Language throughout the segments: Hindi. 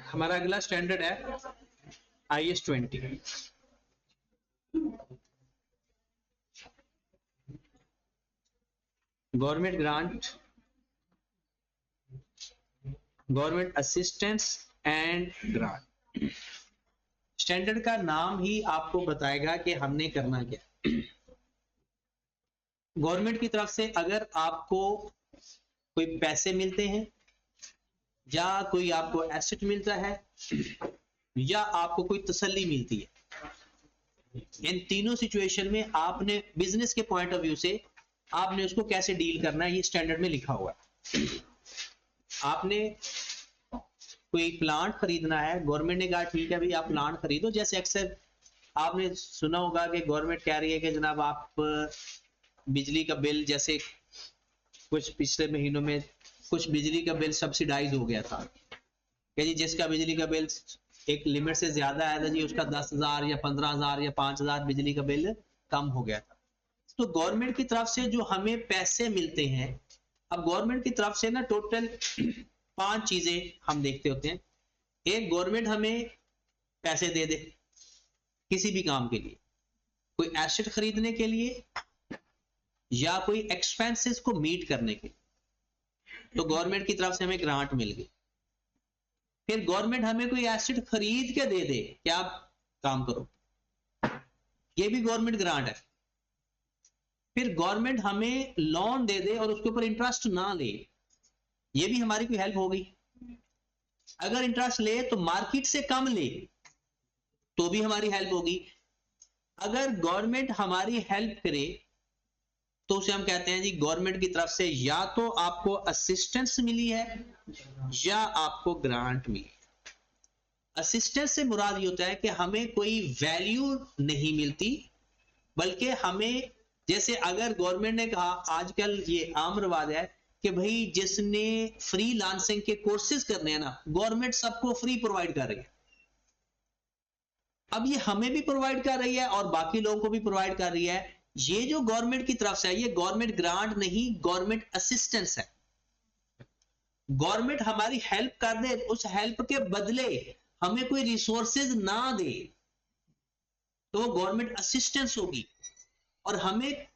हमारा अगला स्टैंडर्ड है IS 20। Government grant, government assistance and grant. Standard का नाम ही आपको बताएगा कि हमने करना क्या। गवर्नमेंट की तरफ से अगर आपको कोई पैसे मिलते हैं या कोई आपको एसेट मिलता है या आपको कोई तसल्ली मिलती है, इन तीनों सिचुएशन में आपने बिजनेस के पॉइंट ऑफ व्यू से आपने उसको कैसे डील करना है, ये स्टैंडर्ड में लिखा हुआ है। आपने कोई प्लांट खरीदना है, गवर्नमेंट ने कहा ठीक है भाई आप प्लांट खरीदो। जैसे अक्सर आपने सुना होगा कि गवर्नमेंट कह रही है कि जनाब आप बिजली का बिल, जैसे कुछ पिछले महीनों में कुछ बिजली का बिल सब्सिडाइज हो गया था कि जी जिसका बिजली का बिल एक लिमिट से ज्यादा आया था जी उसका 10,000 या 15,000 या 5,000 बिजली का बिल कम हो गया था। तो गवर्नमेंट की तरफ से जो हमें पैसे मिलते हैं, अब गवर्नमेंट की तरफ से ना टोटल 5 चीजें हम देखते होते हैं। एक, गवर्नमेंट हमें पैसे दे दे किसी भी काम के लिए, कोई एसेट खरीदने के लिए या कोई एक्सपेंसेस को मीट करने के लिए, तो गवर्नमेंट की तरफ से हमें ग्रांट मिल गई। फिर गवर्नमेंट हमें कोई एसेट खरीद के दे दे कि आप काम करो, ये भी गवर्नमेंट ग्रांट है। फिर गवर्नमेंट हमें लोन दे दे और उसके ऊपर इंटरेस्ट ना ले, ये भी हमारी कोई हेल्प हो गई। अगर इंटरेस्ट ले तो मार्केट से कम ले तो भी हमारी हेल्प होगी। अगर गवर्नमेंट हमारी हेल्प करे तो उसे हम कहते हैं जी गवर्नमेंट की तरफ से या तो आपको असिस्टेंस मिली है या आपको ग्रांट मिली है। असिस्टेंस से मुराद ये होता है कि हमें कोई वैल्यू नहीं मिलती, बल्कि हमें, जैसे अगर गवर्नमेंट ने कहा, आजकल ये आम रिवाज है कि भाई जिसने फ्री लांसिंग के कोर्सेज करने हैं ना, गवर्नमेंट सबको फ्री प्रोवाइड कर रही है। अब ये हमें भी प्रोवाइड कर रही है और बाकी लोगों को भी प्रोवाइड कर रही है। ये जो गवर्नमेंट की तरफ से है ये गवर्नमेंट ग्रांट नहीं, गवर्नमेंट असिस्टेंस है। गवर्नमेंट हमारी हेल्प कर दे, उस हेल्प के बदले हमें कोई रिसोर्सेज ना दे तो वो गवर्नमेंट असिस्टेंस होगी। और हमें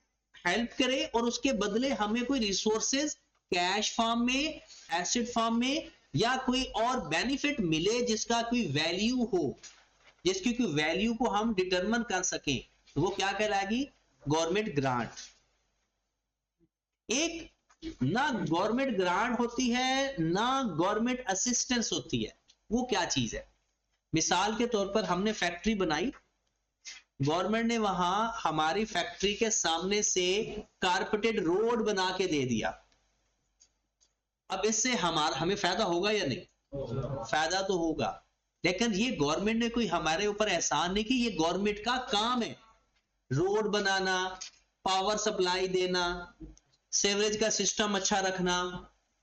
हेल्प करे और उसके बदले हमें कोई रिसोर्सेज कैश फॉर्म में, एसेट फॉर्म में या कोई और बेनिफिट मिले जिसका कोई वैल्यू हो, जिसकी कोई वैल्यू को हम डिटरमिन कर सकें, तो वो क्या कहलाएगी? Government grant. एक ना गवर्नमेंट ग्रांट होती है ना गवर्नमेंट असिस्टेंस होती है। वो क्या चीज है? मिसाल के तौर पर हमने फैक्ट्री बनाई, गवर्नमेंट ने वहां हमारी फैक्ट्री के सामने से कारपेटेड रोड बना के दे दिया। अब इससे हमें फायदा होगा या नहीं? फायदा तो होगा, लेकिन ये गवर्नमेंट ने कोई हमारे ऊपर एहसान नहीं कि ये गवर्नमेंट का काम है रोड बनाना, पावर सप्लाई देना, सीवरेज का सिस्टम अच्छा रखना।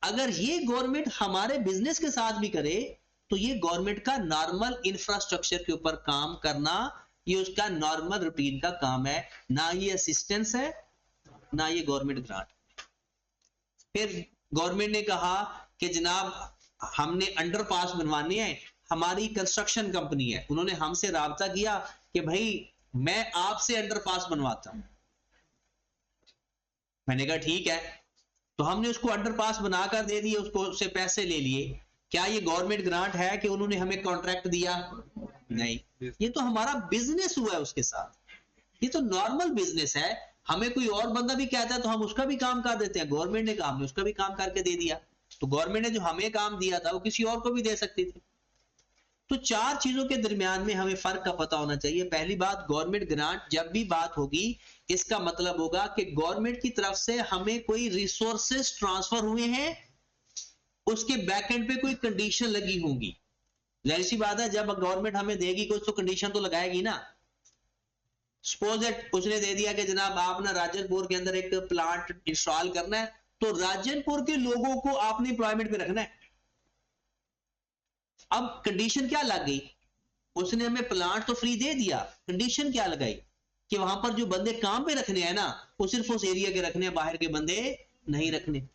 अगर ये गवर्नमेंट हमारे बिजनेस के साथ भी करे तो ये गवर्नमेंट का नॉर्मल इंफ्रास्ट्रक्चर के ऊपर काम करना, ये उसका नॉर्मल रूटीन का काम है, ना ये असिस्टेंस है ना ये गवर्नमेंट ग्रांट। फिर गवर्नमेंट ने कहा कि जनाब हमने अंडरपास बनवाने हैं, हमारी कंस्ट्रक्शन कंपनी है, उन्होंने हमसे राब्ता किया कि भाई मैं आपसे अंडरपास बनवाता हूं। मैंने कहा ठीक है, तो हमने उसको अंडरपास बनाकर दे दिए, उसको उससे पैसे ले लिए। क्या ये गवर्नमेंट ग्रांट है कि उन्होंने हमें कॉन्ट्रैक्ट दिया? नहीं, ये तो हमारा बिजनेस हुआ है उसके साथ, ये तो नॉर्मल बिजनेस है। हमें कोई और बंदा भी कहता है तो हम उसका भी काम कर देते हैं, गवर्नमेंट ने कहा हमने उसका भी काम करके दे दिया। तो गवर्नमेंट ने जो हमें काम दिया था वो किसी और को भी दे सकती थी। तो 4 चीजों के दरमियान में हमें फर्क का पता होना चाहिए। पहली बात, गवर्नमेंट ग्रांट जब भी बात होगी इसका मतलब होगा कि गवर्नमेंट की तरफ से हमें कोई रिसोर्सेस ट्रांसफर हुए हैं, उसके बैकएंड पे कोई कंडीशन लगी होंगी। जाहिर सी बात है, जब गवर्नमेंट हमें देगी कुछ तो कंडीशन तो लगाएगी ना। सपोज दैट उसने दे दिया कि जनाब आप ना राजनपुर के अंदर एक प्लांट इंस्टॉल करना है, तो राजनपुर के लोगों को आपने एम्प्लॉयमेंट पे रखना है। अब कंडीशन क्या लग गई? उसने हमें प्लांट तो फ्री दे दिया, कंडीशन क्या लगाई कि वहां पर जो बंदे काम पे रखने हैं ना, वो सिर्फ उस एरिया के रखने हैं, बाहर के बंदे नहीं रखने।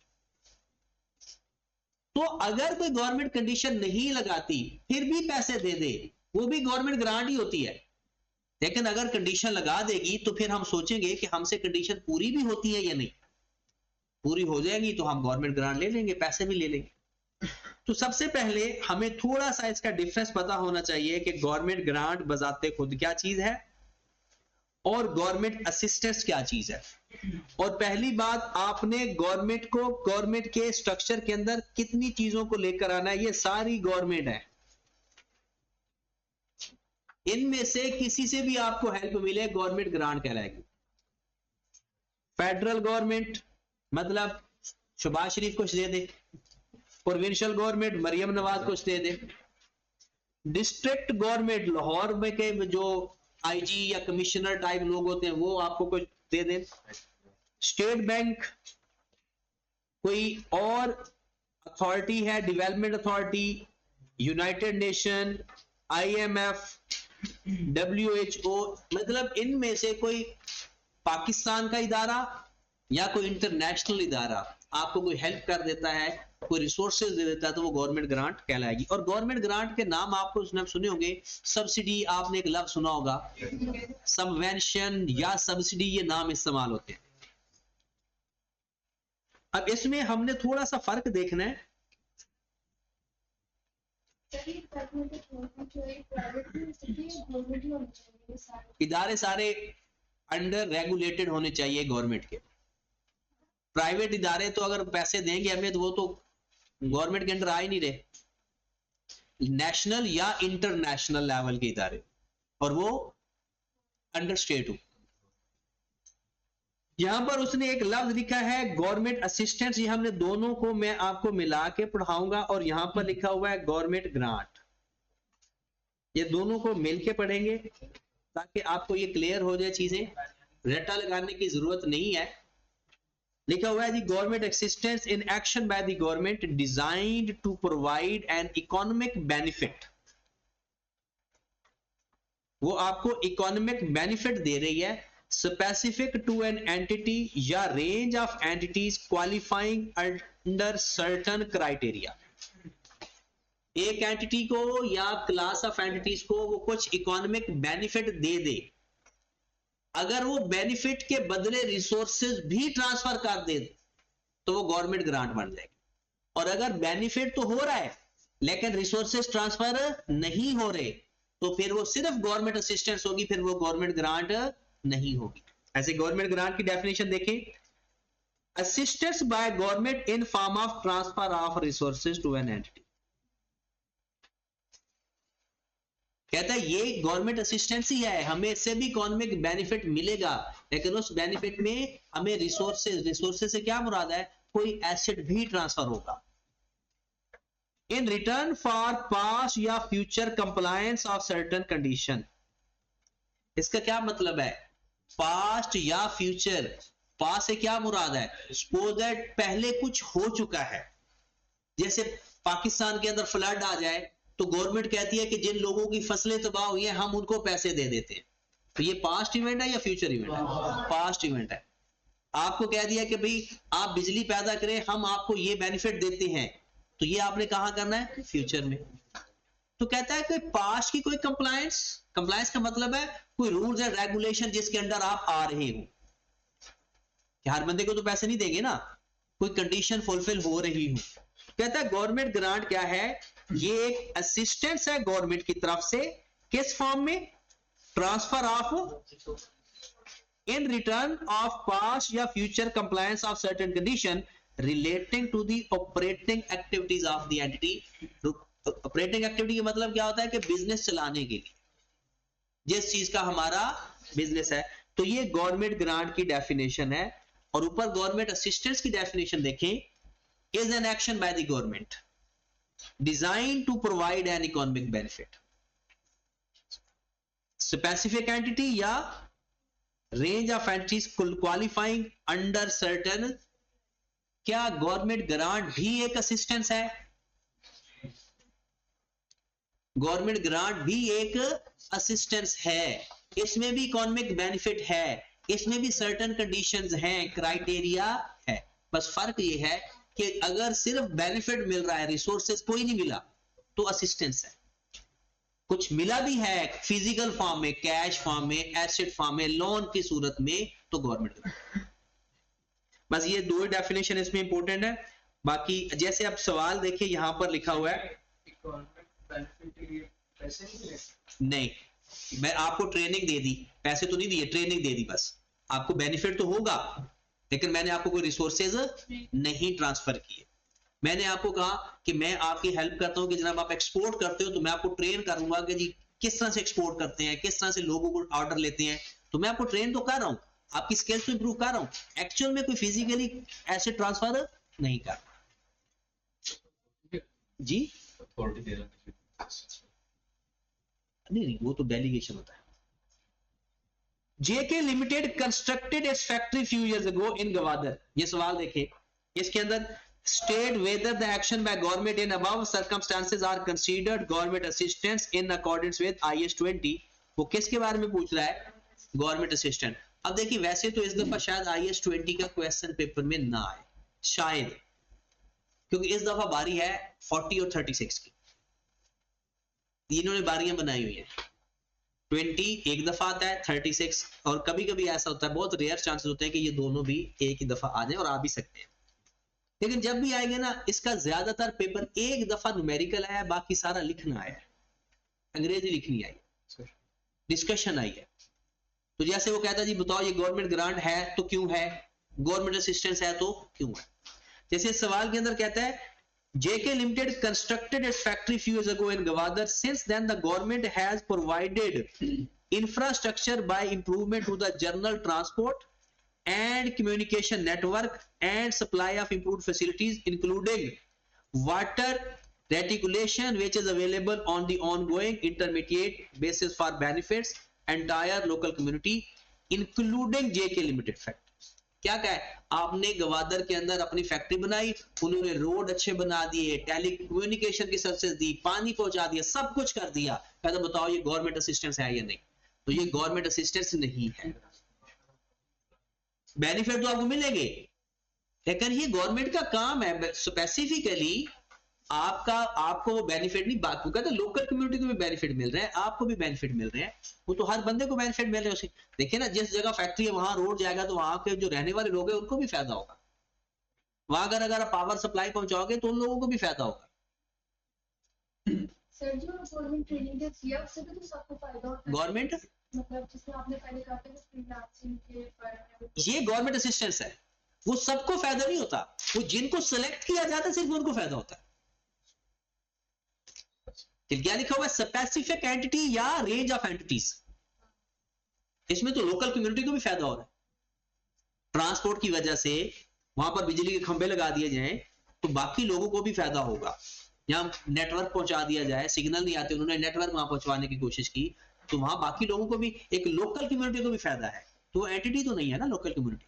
तो अगर कोई गवर्नमेंट कंडीशन नहीं लगाती फिर भी पैसे दे दे, वो भी गवर्नमेंट ग्रांट ही होती है। लेकिन अगर कंडीशन लगा देगी तो फिर हम सोचेंगे कि हमसे कंडीशन पूरी भी होती है या नहीं, पूरी हो जाएगी तो हम गवर्नमेंट ग्रांट ले लेंगे, पैसे भी ले लेंगे। तो सबसे पहले हमें थोड़ा सा इसका डिफरेंस पता होना चाहिए कि गवर्नमेंट ग्रांट बजाते खुद क्या चीज है और गवर्नमेंट असिस्टेंस क्या चीज है। और पहली बात, आपने गवर्नमेंट को गवर्नमेंट के स्ट्रक्चर के अंदर कितनी चीजों को लेकर आना है, ये सारी गवर्नमेंट है, इनमें से किसी से भी आपको हेल्प मिले गवर्नमेंट ग्रांट कहलाएगी। फेडरल गवर्नमेंट मतलब शहबाज शरीफ कुछ दे दे, प्रोविंशियल गवर्नमेंट मरियम नवाज कुछ दे दे, डिस्ट्रिक्ट गवर्नमेंट लाहौर में के जो आईजी या कमिश्नर टाइप लोग होते हैं वो आपको कुछ दे दे, स्टेट बैंक कोई और अथॉरिटी है, development authority, United nation, IMF, WHO, मतलब इनमें से कोई पाकिस्तान का इदारा या कोई इंटरनेशनल इदारा आपको कोई हेल्प कर देता है, कोई रिसोर्सेज दे देता है, तो वो गवर्नमेंट ग्रांट कहलाएगी। और गवर्नमेंट ग्रांट के नाम आपको सुने होंगे, सब्सिडी, आपने एक लफ्ज सुना होगा सबवेंशन या सब्सिडी, ये नाम इस्तेमाल होते हैं। अब इसमें हमने थोड़ा सा फर्क देखना है। इदारे सारे अंडर रेगुलेटेड होने चाहिए गवर्नमेंट के। प्राइवेट इदारे तो अगर पैसे देंगे हमें तो वो तो गवर्नमेंट के अंडर आ ही नहीं रहे। नेशनल या इंटरनेशनल लेवल के इदारे और वो अंडर स्टेट हो। यहां पर उसने एक लफ्ज लिखा है गवर्नमेंट असिस्टेंस, ये हमने दोनों को मैं आपको मिला के पढ़ाऊंगा, और यहां पर लिखा हुआ है गवर्नमेंट ग्रांट। ये दोनों को मिलके पढ़ेंगे ताकि आपको ये क्लियर हो जाए चीजें, रट्टा लगाने की जरूरत नहीं है। लिखा हुआ है जी government assistance in action by the government designed to provide an economic benefit. वो आपको इकोनॉमिक बेनिफिट दे रही है specific to an entity या range of entities qualifying under certain criteria। एक एंटिटी को या क्लास ऑफ एंटिटीज को वो कुछ इकोनॉमिक बेनिफिट दे दे, अगर वो बेनिफिट के बदले रिसोर्सेज भी ट्रांसफर कर दे तो वो गवर्नमेंट ग्रांट बन जाएगी। और अगर बेनिफिट तो हो रहा है लेकिन रिसोर्सेज ट्रांसफर नहीं हो रहे तो फिर वो सिर्फ गवर्नमेंट असिस्टेंस होगी, फिर वो गवर्नमेंट ग्रांट नहीं होगी। ऐसे गवर्नमेंट ग्रांट की डेफिनेशन देखें, assistance by government in form of transfer of resources to an entity. कहता है ये गवर्नमेंट असिस्टेंस ही है, हमें इससे भी इकोनॉमिक बेनिफिट मिलेगा, लेकिन उस बेनिफिट में हमें रिसोर्सेज से क्या मुराद है, कोई एसेट भी ट्रांसफर होगा। इन रिटर्न फॉर पास्ट या future compliance of certain condition. इसका क्या मतलब है, पास्ट या फ्यूचर। पास्ट से क्या मुराद है, सपोज दैट पहले कुछ हो चुका है, जैसे पाकिस्तान के अंदर फ्लड आ जाए तो गवर्नमेंट कहती है कि जिन लोगों की फसलें तबाह हुई हैं हम उनको पैसे दे देते हैं, तो ये पास्ट इवेंट है या फ्यूचर इवेंट है, पास्ट इवेंट है। आपको कह दिया कि भाई आप बिजली पैदा करें, हम आपको ये बेनिफिट देते हैं, तो ये आपने कहां करना है, फ्यूचर में। तो कहता है कि पास्ट की कोई कंप्लायंस, कंप्लायंस का मतलब है कोई रूल्स एंड रेगुलेशन जिसके अंदर आप आ रहे हो, कि हर बंदे को तो पैसे नहीं देंगे ना, कोई कंडीशन फुलफिल हो रही हो। कहता है गवर्नमेंट ग्रांट क्या है, ये एक असिस्टेंस है गवर्नमेंट की तरफ से, किस फॉर्म में, transfer of in return of past या future compliance of certain condition relating to the operating activities of the entity. Operating activity का मतलब क्या होता है कि बिजनेस चलाने के लिए, जिस चीज का हमारा बिजनेस है। तो ये गवर्नमेंट ग्रांट की डेफिनेशन है। और ऊपर गवर्नमेंट असिस्टेंस की डेफिनेशन देखें, is an action by the government design to provide an economic benefit, specific entity या range of entities qualifying under certain. क्या गवर्नमेंट ग्रांट भी एक असिस्टेंस है, गवर्नमेंट ग्रांट भी एक असिस्टेंस है, इसमें भी इकोनॉमिक बेनिफिट है, इसमें भी सर्टेन कंडीशंस हैं, क्राइटेरिया है। बस फर्क ये है कि अगर सिर्फ बेनिफिट मिल रहा है, रिसोर्सेज कोई नहीं मिला, तो असिस्टेंस है। कुछ मिला भी है फिजिकल फॉर्म में, कैश फॉर्म में, एसेट फॉर्म में, लोन की सूरत में, तो गवर्नमेंट। बस ये दो डेफिनेशन इसमें इंपॉर्टेंट है। बाकी जैसे आप सवाल देखिए यहां पर लिखा हुआ है, नहीं, मैं आपको ट्रेनिंग दे दी, पैसे तो नहीं दिए, ट्रेनिंग दे दी, बस आपको बेनिफिट तो होगा, लेकिन मैंने आपको कोई रिसोर्सेज नहीं ट्रांसफर किए। मैंने आपको कहा कि मैं आपकी हेल्प करता हूं कि जनाब आप एक्सपोर्ट करते हो, तो मैं आपको ट्रेन करूंगा कि जी किस तरह से एक्सपोर्ट करते हैं, किस तरह से लोगों को ऑर्डर लेते हैं, तो मैं आपको ट्रेन तो कर रहा हूं, आपकी स्किल्स तो इंप्रूव कर रहा हूं, एक्चुअल में कोई फिजिकली एसेट ट्रांसफर नहीं कर जी। नहीं, वो तो डेलीगेशन होता है। JK limited constructed its factory few years ago in Gwadar. ये सवाल देखें, इसके अंदर state whether the action by government in above circumstances are considered government assistance in accordance with IS 20। वो किसके बारे में पूछ रहा है? Government assistant. अब देखिए वैसे तो इस दफा शायद IS 20 का क्वेश्चन पेपर में ना आए, शायद, क्योंकि इस दफा बारी है 40 और 36 की, इन्होंने बारियां बनाई हुई है। 20 एक दफा आता है, 36, और कभी कभी ऐसा होता है, बहुत रेयर चांसेस होते हैं कि ये दोनों भी एक ही दफा आ जाए, और आ भी सकते हैं। लेकिन जब भी आएंगे ना, इसका ज्यादातर पेपर एक दफा न्यूमेरिकल आया है, बाकी सारा लिखना आया है, अंग्रेजी लिखनी आई है, डिस्कशन आई है। तो जैसे वो कहता है जी बताओ ये गवर्नमेंट ग्रांट है तो क्यों है, गवर्नमेंट असिस्टेंस है तो क्यों है। जैसे सवाल के अंदर कहता है JK Limited constructed its factory few years ago in Gwadar. Since then, the government has provided infrastructure by improvement to the general transport and communication network and supply of improved facilities, including water reticulation, which is available on the ongoing intermediate basis for benefits entire local community, including JK Limited factory। क्या कहा है आपने? गवादर के अंदर अपनी फैक्ट्री बनाई, उन्होंने रोड अच्छे बना दिए, टेलीकम्युनिकेशन की सर्विसेज दी, पानी पहुंचा दिया, सब कुछ कर दिया। कहता बताओ ये गवर्नमेंट असिस्टेंस है या नहीं? तो ये गवर्नमेंट असिस्टेंस नहीं है। बेनिफिट तो आपको मिलेंगे, लेकिन ये गवर्नमेंट का काम है स्पेसिफिकली आपको वो बेनिफिट नहीं, बात को कहते लोकल कम्युनिटी को भी बेनिफिट मिल रहे हैं, आपको भी बेनिफिट मिल रहे हैं, वो तो हर बंदे को बेनिफिट मिल रहे हैं। देखिए ना, जिस जगह फैक्ट्री है वहां रोड जाएगा तो वहां के जो रहने वाले लोग हैं उनको भी फायदा होगा। वहां अगर आप पावर सप्लाई पहुंचाओगे तो उन लोगों को भी फायदा होगा। सर जो गवर्नमेंट ट्रेनिंग देती है उससे भी तो सबको फायदा होता है। गवर्नमेंट मतलब जिसमें आपने पहले कहा था फ्रीलांसिंग के बारे में, ये गवर्नमेंट असिस्टेंस है, वो सबको फायदा नहीं होता, वो जिनको सिलेक्ट किया जाता है सिर्फ उनको फायदा होता है। क्या लिखा हुआ है? स्पेसिफिक एंटिटी या रेंज ऑफ एंटिटीज। इसमें तो लोकल कम्युनिटी को भी फायदा हो रहा है, ट्रांसपोर्ट की वजह से वहां पर बिजली के खंभे लगा दिए जाएं तो बाकी लोगों को भी फायदा होगा। यहाँ नेटवर्क पहुंचा दिया जाए, सिग्नल नहीं आते, उन्होंने नेटवर्क वहां पहुंचवाने की कोशिश की, तो वहां बाकी लोगों को भी, एक लोकल कम्युनिटी को भी फायदा है। तो एंटिटी तो नहीं है ना लोकल कम्युनिटी।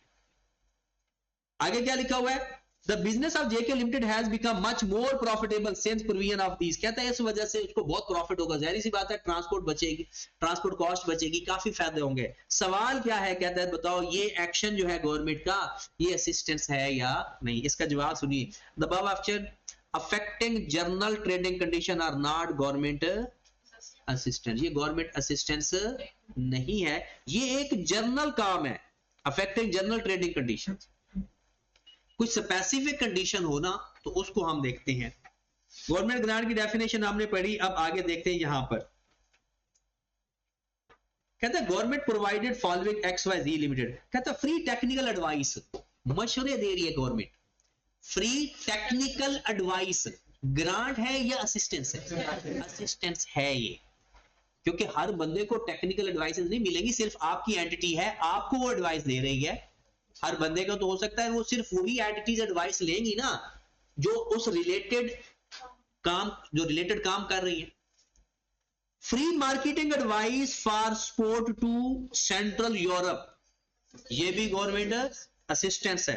आगे क्या लिखा हुआ है? The business of JK Limited has become much more profitable since provision of these। कहता है इस वजह से उसको बहुत प्रॉफिट होगा, जाहिर सी बात है, ट्रांसपोर्ट बचेगी, ट्रांसपोर्ट कॉस्ट बचेगी, काफी फायदे होंगे। सवाल क्या है? कहता है बताओ ये एक्शन जो है गवर्नमेंट का, ये असिस्टेंस है या नहीं? इसका जवाब सुनिए। The above action affecting general trading condition are not government assistance। ये गवर्नमेंट असिस्टेंस नहीं है, ये एक जर्नल काम है, अफेक्टिंग जनरल ट्रेडिंग कंडीशन। कुछ स्पेसिफिक कंडीशन हो ना तो उसको हम देखते हैं। गवर्नमेंट ग्रांट की डेफिनेशन हमने पढ़ी, अब आगे देखते हैं। यहां पर कहता है government provided following XYZ limited. कहता है फ्री टेक्निकल एडवाइस, मशवरे दे रही है government, free technical advice. Grant है या असिस्टेंस है? असिस्टेंस है ये, क्योंकि हर बंदे को टेक्निकल एडवाइस नहीं मिलेगी, सिर्फ आपकी एंटिटी है, आपको वो एडवाइस दे रही है। हर बंदे का तो हो सकता है वो सिर्फ वही एंटिटीज एडवाइस लेंगी ना जो उस रिलेटेड काम कर रही है। Free marketing advice for export to central Europe, ये भी गवर्नमेंट असिस्टेंस है।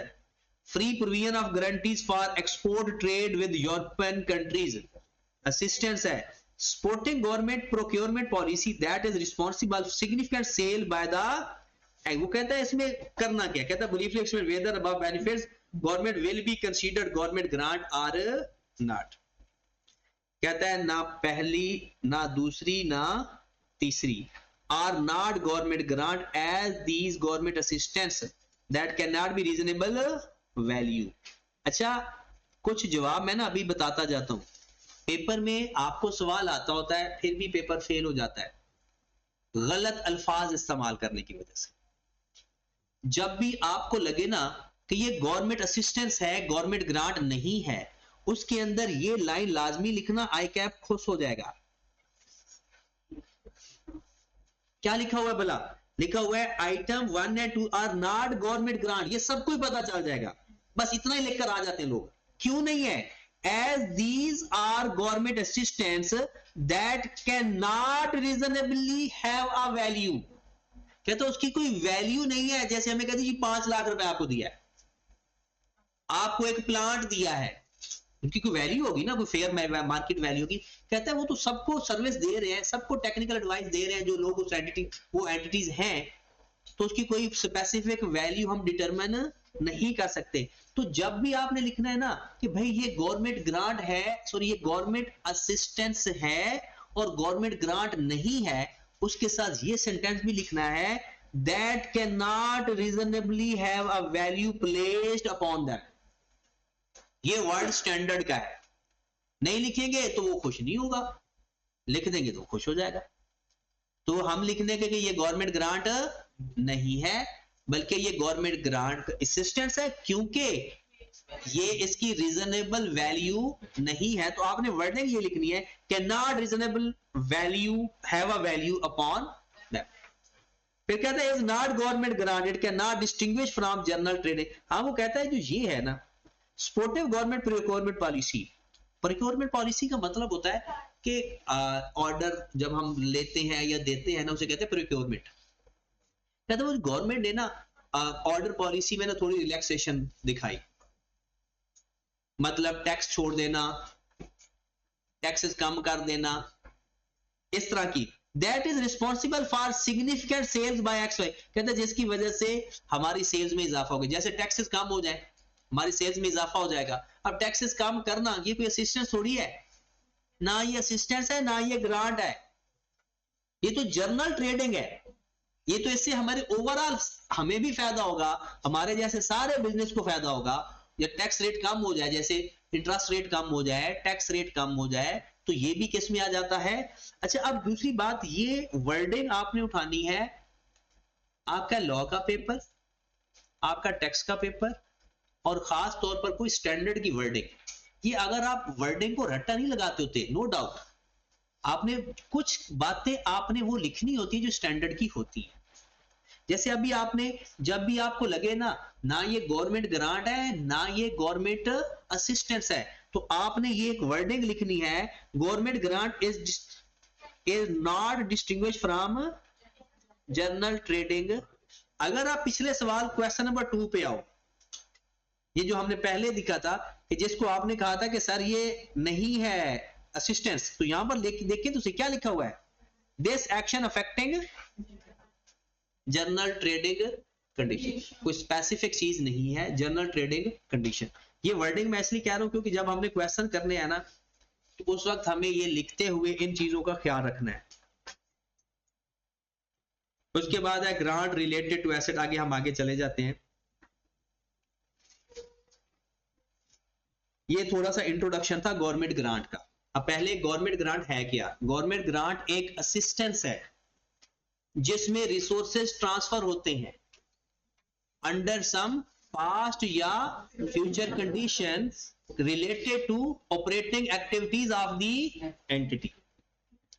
Free provision of guarantees for export trade with European countries, assistance है। Supporting government procurement policy that is responsible significant sale by the, वो कहता है इसमें करना क्या? कहता है briefly explain whether above benefits government will be considered government grant or not. कहता है ना पहली ना दूसरी ना तीसरी are not government grant as these government assistance that can not be reasonable value. अच्छा कुछ जवाब मैं ना अभी बताता जाता हूं। पेपर में आपको सवाल आता होता है फिर भी पेपर फेल हो जाता है गलत अल्फाज इस्तेमाल करने की वजह से। जब भी आपको लगे ना कि ये गवर्नमेंट असिस्टेंस है गवर्नमेंट ग्रांट नहीं है, उसके अंदर ये लाइन लाजमी लिखना, आई कैप खुश हो जाएगा। क्या लिखा हुआ है भला? लिखा हुआ है item 1 and 2 are not government grant, ये सबको ही पता चल जाएगा, बस इतना ही लिखकर आ जाते हैं लोग। क्यों नहीं है? As these are government assistance that can not reasonably have a value. कहते उसकी कोई वैल्यू नहीं है। जैसे हमें कहते जी 5 लाख रुपए आपको दिया है, आपको एक प्लांट दिया है, उनकी कोई वैल्यू होगी ना, कोई फेयर मार्केट वैल्यू होगी। कहता है वो तो सबको सर्विस दे रहे हैं, सबको टेक्निकल एडवाइस दे रहे हैं जो लोग उस वो एंटिटीज हैं, तो उसकी कोई स्पेसिफिक वैल्यू हम डिटरमिन नहीं कर सकते। तो जब भी आपने लिखना है ना कि भाई ये गवर्नमेंट ग्रांट है, सॉरी ये गवर्नमेंट असिस्टेंस है और गवर्नमेंट ग्रांट नहीं है, उसके साथ ये सेंटेंस भी लिखना है that can not reasonably have a value placed upon that. ये वर्ड स्टैंडर्ड का है, नहीं लिखेंगे तो वो खुश नहीं होगा, लिख देंगे तो खुश हो जाएगा। तो हम लिख देंगे कि ये गवर्नमेंट ग्रांट नहीं है बल्कि ये गवर्नमेंट ग्रांट असिस्टेंस है, क्योंकि ये इसकी रीजनेबल वैल्यू नहीं है। तो आपने वर्डिंग ये लिखनी है can not reasonable value have a value upon that. फिर कहता है is not government grant it can not distinguish from general trading. हाँ वो कहता है जो ये है ना supportive government procurement policy. Procurement policy का मतलब होता है कि ऑर्डर जब हम लेते हैं या देते हैं ना उसे कहते हैं प्रोक्योरमेंट। कहते हैं गवर्नमेंट ने ना ऑर्डर पॉलिसी में ना थोड़ी रिलैक्सेशन दिखाई, मतलब टैक्स छोड़ देना, टैक्सेस कम कर देना, इस तरह की। That is responsible for significant sales by X Y. कहते हैं जिसकी वजह से हमारी सेल्स में इजाफा हो गया। जैसे टैक्सेस कम हो जाए हमारी सेल्स में इजाफा हो जाएगा। अब टैक्सेस कम करना ये कोई असिस्टेंस थोड़ी है, ना ये असिस्टेंस है ना ये ग्रांट है, ये तो जनरल ट्रेडिंग है। ये तो इससे हमारे ओवरऑल हमें भी फायदा होगा, हमारे जैसे सारे बिजनेस को फायदा होगा। या टैक्स रेट कम हो जाए, जैसे इंटरेस्ट रेट कम हो जाए, टैक्स रेट कम हो जाए, तो ये भी किस में आ जाता है। अच्छा अब दूसरी बात, ये वर्डिंग आपने उठानी है आपका लॉ का पेपर, आपका टैक्स का पेपर, और खास तौर पर कोई स्टैंडर्ड की वर्डिंग। ये अगर आप वर्डिंग को रट्टा नहीं लगाते होते, नो डाउट आपने कुछ बातें आपने वो लिखनी होती है जो स्टैंडर्ड की होती है। जैसे अभी आपने जब भी आपको लगे ना ना ये गवर्नमेंट ग्रांट है ना ये गवर्नमेंट असिस्टेंस है, तो आपने ये एक वर्डिंग लिखनी है government grant is not distinguish from general trading. अगर आप पिछले सवाल क्वेश्चन नंबर 2 पे आओ, ये जो हमने पहले दिखा था कि जिसको आपने कहा था कि सर ये नहीं है असिस्टेंस, तो यहां पर देखिए तो क्या लिखा हुआ है, this action affecting general trading condition. कोई स्पेसिफिक चीज नहीं है, जनरल ट्रेडिंग कंडीशन। ये वर्डिंग मैं इसलिए कह रहा हूं क्योंकि जब हमने क्वेश्चन करने हैं ना तो उस वक्त हमें ये लिखते हुए इन चीजों का ख्याल रखना है। उसके बाद है ग्रांट रिलेटेड टू एसेट। आगे हम आगे चले जाते हैं। ये थोड़ा सा इंट्रोडक्शन था गवर्नमेंट ग्रांट का। अब पहले गवर्नमेंट ग्रांट है क्या? गवर्नमेंट ग्रांट एक असिस्टेंस है जिसमें रिसोर्सेज ट्रांसफर होते हैं अंडर सम पास्ट या future condition related to operating activities of the entity.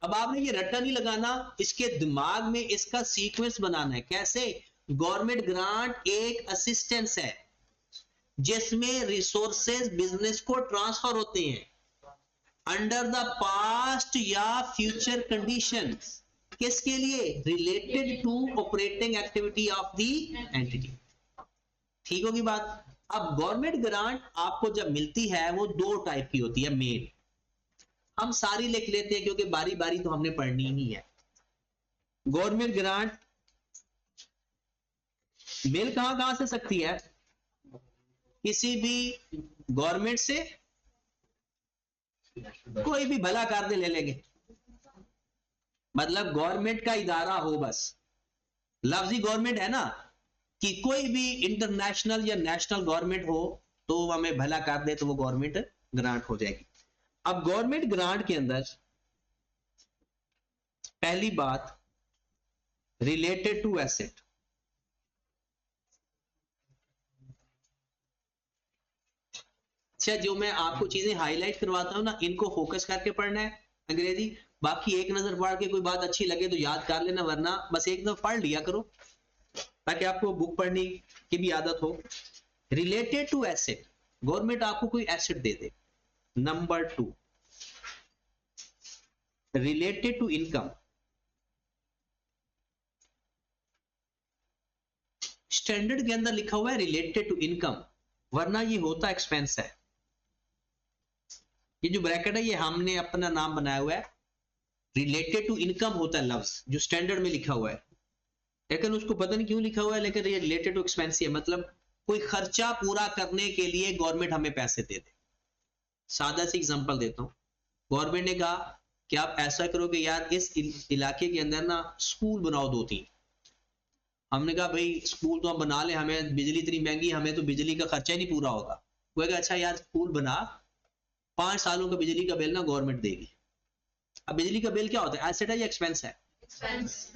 अब आपने ये रट्टा नहीं लगाना, इसके दिमाग में इसका सीक्वेंस बनाना है। कैसे? गवर्नमेंट ग्रांट एक असिस्टेंस है जिसमें रिसोर्सेज बिजनेस को ट्रांसफर होते हैं अंडर द पास्ट या फ्यूचर कंडीशंस। किसके लिए? Related to operating activity of the entity. ठीक होगी बात। अब गवर्नमेंट ग्रांट आपको जब मिलती है वो 2 टाइप की होती है मेन। हम सारी लिख लेते हैं क्योंकि बारी बारी तो हमने पढ़नी ही है। गवर्नमेंट ग्रांट मिल कहां कहां से सकती है? किसी भी गवर्नमेंट से कोई भी भला कार्य ले लेंगे, मतलब गवर्नमेंट का इदारा हो, बस लफ्जी गवर्नमेंट है ना, कि कोई भी इंटरनेशनल या नेशनल गवर्नमेंट हो तो हमें भला कर दे तो वो गवर्नमेंट ग्रांट हो जाएगी। अब गवर्नमेंट ग्रांट के अंदर पहली बात रिलेटेड टू एसेट। अच्छा, जो मैं आपको चीजें हाईलाइट करवाता हूं ना, इनको फोकस करके पढ़ना है अंग्रेजी, बाकी एक नजर पढ़ के कोई बात अच्छी लगे तो याद कर लेना, वरना बस एक दफा पढ़ लिया करो ताकि आपको बुक पढ़ने की भी आदत हो। रिलेटेड टू एसेट, गवर्नमेंट आपको कोई एसेट दे दे। Number 2 related to income, standard के अंदर लिखा हुआ है रिलेटेड टू इनकम, वरना ये होता एक्सपेंस है। ये जो ब्रैकेट है ये हमने अपना नाम बनाया हुआ है, रिलेटेड टू इनकम होता है लफ्ज जो स्टैंडर्ड में लिखा हुआ है, लेकिन उसको पता नहीं क्यों लिखा हुआ है, लेकिन ये रिलेटेड टू एक्सपेंस है, मतलब कोई खर्चा पूरा करने के लिए गवर्नमेंट हमें पैसे दे दे। सादा सी एग्जांपल देता हूं, गवर्नमेंट ने कहा कि आप ऐसा करो कि यार इस इलाके के अंदर ना स्कूल बनाओ 2-3। हमने कहा भाई स्कूल तो हम बना ले, हमें बिजली इतनी महंगी, हमें तो बिजली का खर्चा ही नहीं पूरा होगा। वो कहा अच्छा यार स्कूल बना, 5 सालों का बिजली का बिल ना गवर्नमेंट देगी। अब बिजली का बिल क्या होता है, एसेट है या एक्सपेंस है?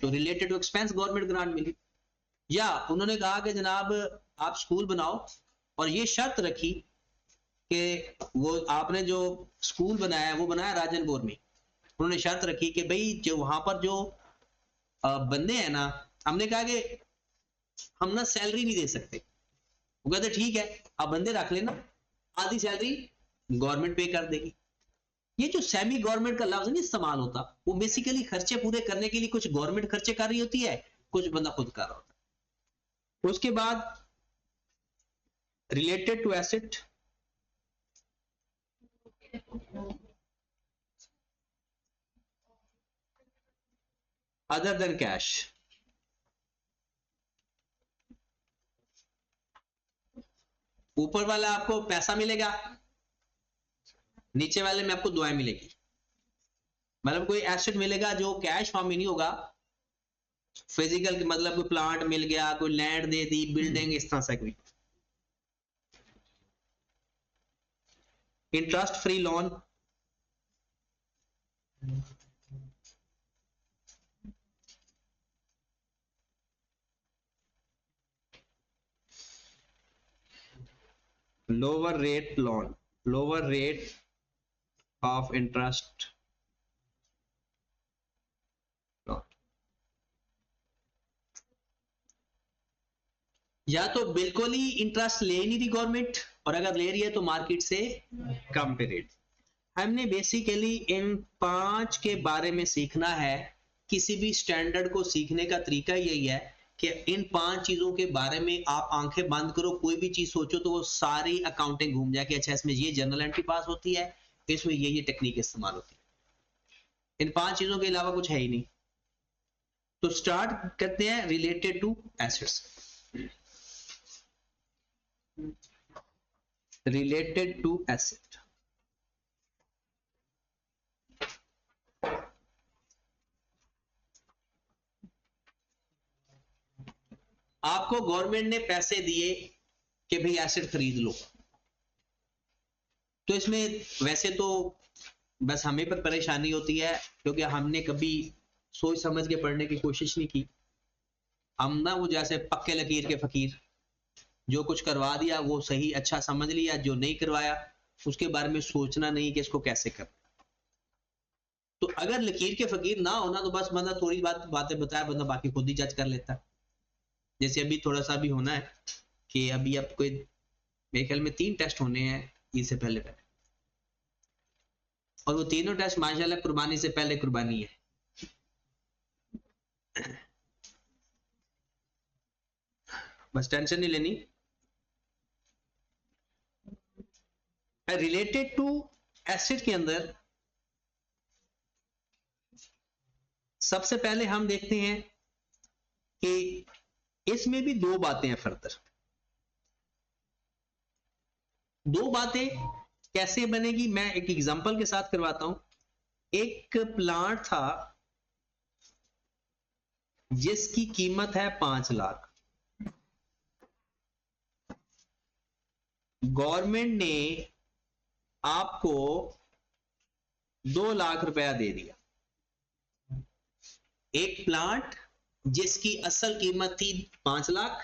तो related to expense government grant मिली। या उन्होंने कहा कि जनाब आप स्कूल बनाओ, और ये शर्त रखी कि वो आपने जो स्कूल बनाया है वो बनाया राजनपुर में, उन्होंने शर्त रखी कि भाई जो वहां पर जो बंदे हैं ना, हमने कहा कि हम ना सैलरी नहीं दे सकते। वो कहते ठीक है आप बंदे रख लेना, आधी सैलरी गवर्नमेंट पे कर देगी। ये जो सेमी गवर्नमेंट का लफ्ज नहीं इस्तेमाल होता, वो बेसिकली खर्चे पूरे करने के लिए कुछ गवर्नमेंट खर्चे कर रही होती है, कुछ बंदा खुद कर रहा होता है। उसके बाद related to asset, other than cash. ऊपर वाला आपको पैसा मिलेगा, नीचे वाले में आपको दुआएं मिलेगी, मतलब कोई एसेट मिलेगा जो कैश फॉर्म में नहीं होगा, फिजिकल मतलब कोई प्लांट मिल गया, कोई लैंड दे दी, बिल्डिंग, इस तरह से कोई। Interest free loan, lower rate loan, lower rate of interest loan. या तो बिल्कुल ही इंटरेस्ट ले नहीं रही गवर्नमेंट, और अगर ले रही है तो मार्केट से कम पे रेट। हमने बेसिकली इन 5 के बारे में सीखना है। किसी भी स्टैंडर्ड को सीखने का तरीका यही है कि इन 5 चीजों के बारे में आप आंखें बंद करो, कोई भी चीज सोचो तो वो सारी अकाउंटिंग घूम जाए कि अच्छा इसमें ये जर्नल एंट्री पास होती है, इसमें ये टेक्निक इस्तेमाल होती है। इन 5 चीजों के अलावा कुछ है ही नहीं। तो स्टार्ट करते हैं related to assets. Related to asset, आपको गवर्नमेंट ने पैसे दिए कि भाई एसेट खरीद लो, तो इसमें वैसे तो बस हमें पर परेशानी होती है क्योंकि हमने कभी सोच समझ के पढ़ने की कोशिश नहीं की। हम ना वो जैसे पक्के लकीर के फकीर, जो कुछ करवा दिया वो सही अच्छा समझ लिया, जो नहीं करवाया उसके बारे में सोचना नहीं कि इसको कैसे कर। तो अगर लकीर के फकीर ना होना तो बस बंदा थोड़ी बातें बताया, बंदा बाकी खुद ही जज कर लेता। जैसे अभी थोड़ा सा भी होना है कि अभी आप कोई मेरे ख्याल में 3 टेस्ट होने हैं ईद से पहले पहले, और वो तीनों टेस्ट माशाल्लाह कुर्बानी से पहले कुर्बानी है। बस टेंशन नहीं लेनी। रिलेटेड टू एसिड के अंदर सबसे पहले हम देखते हैं कि इसमें भी 2 बातें हैं फर्दर। दो बातें कैसे बनेगी मैं एक एग्जांपल के साथ करवाता हूं। एक प्लांट था जिसकी कीमत है 5 लाख। गवर्नमेंट ने आपको 2 लाख रुपया दे दिया। एक प्लांट जिसकी असल कीमत थी 5 लाख,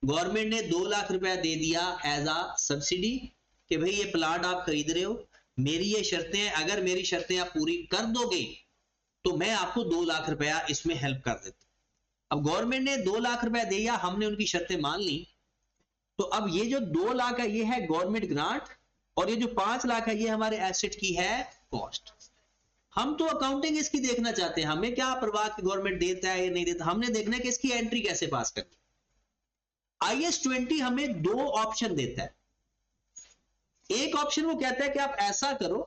गवर्नमेंट ने 2 लाख रुपया दे दिया एज अ सब्सिडी कि भाई ये प्लांट आप खरीद रहे हो, मेरी ये शर्तें हैं, अगर मेरी शर्तें आप पूरी कर दोगे तो मैं आपको 2 लाख रुपया इसमें हेल्प कर देता हूं। अब गवर्नमेंट ने 2 लाख रुपया दिया, हमने उनकी शर्तें मान ली, तो अब ये जो 2 लाख है ये है गवर्नमेंट ग्रांट, और ये जो 5 लाख है ये हमारे एसेट की है कॉस्ट। हम तो अकाउंटिंग इसकी देखना चाहते हैं, हमें क्या परवाह कि गवर्नमेंट देता है या नहीं देता, हमने देखना है कि इसकी एंट्री कैसे पास करनी। IAS 20 हमें 2 ऑप्शन देता है। एक ऑप्शन वो कहता है कि आप ऐसा करो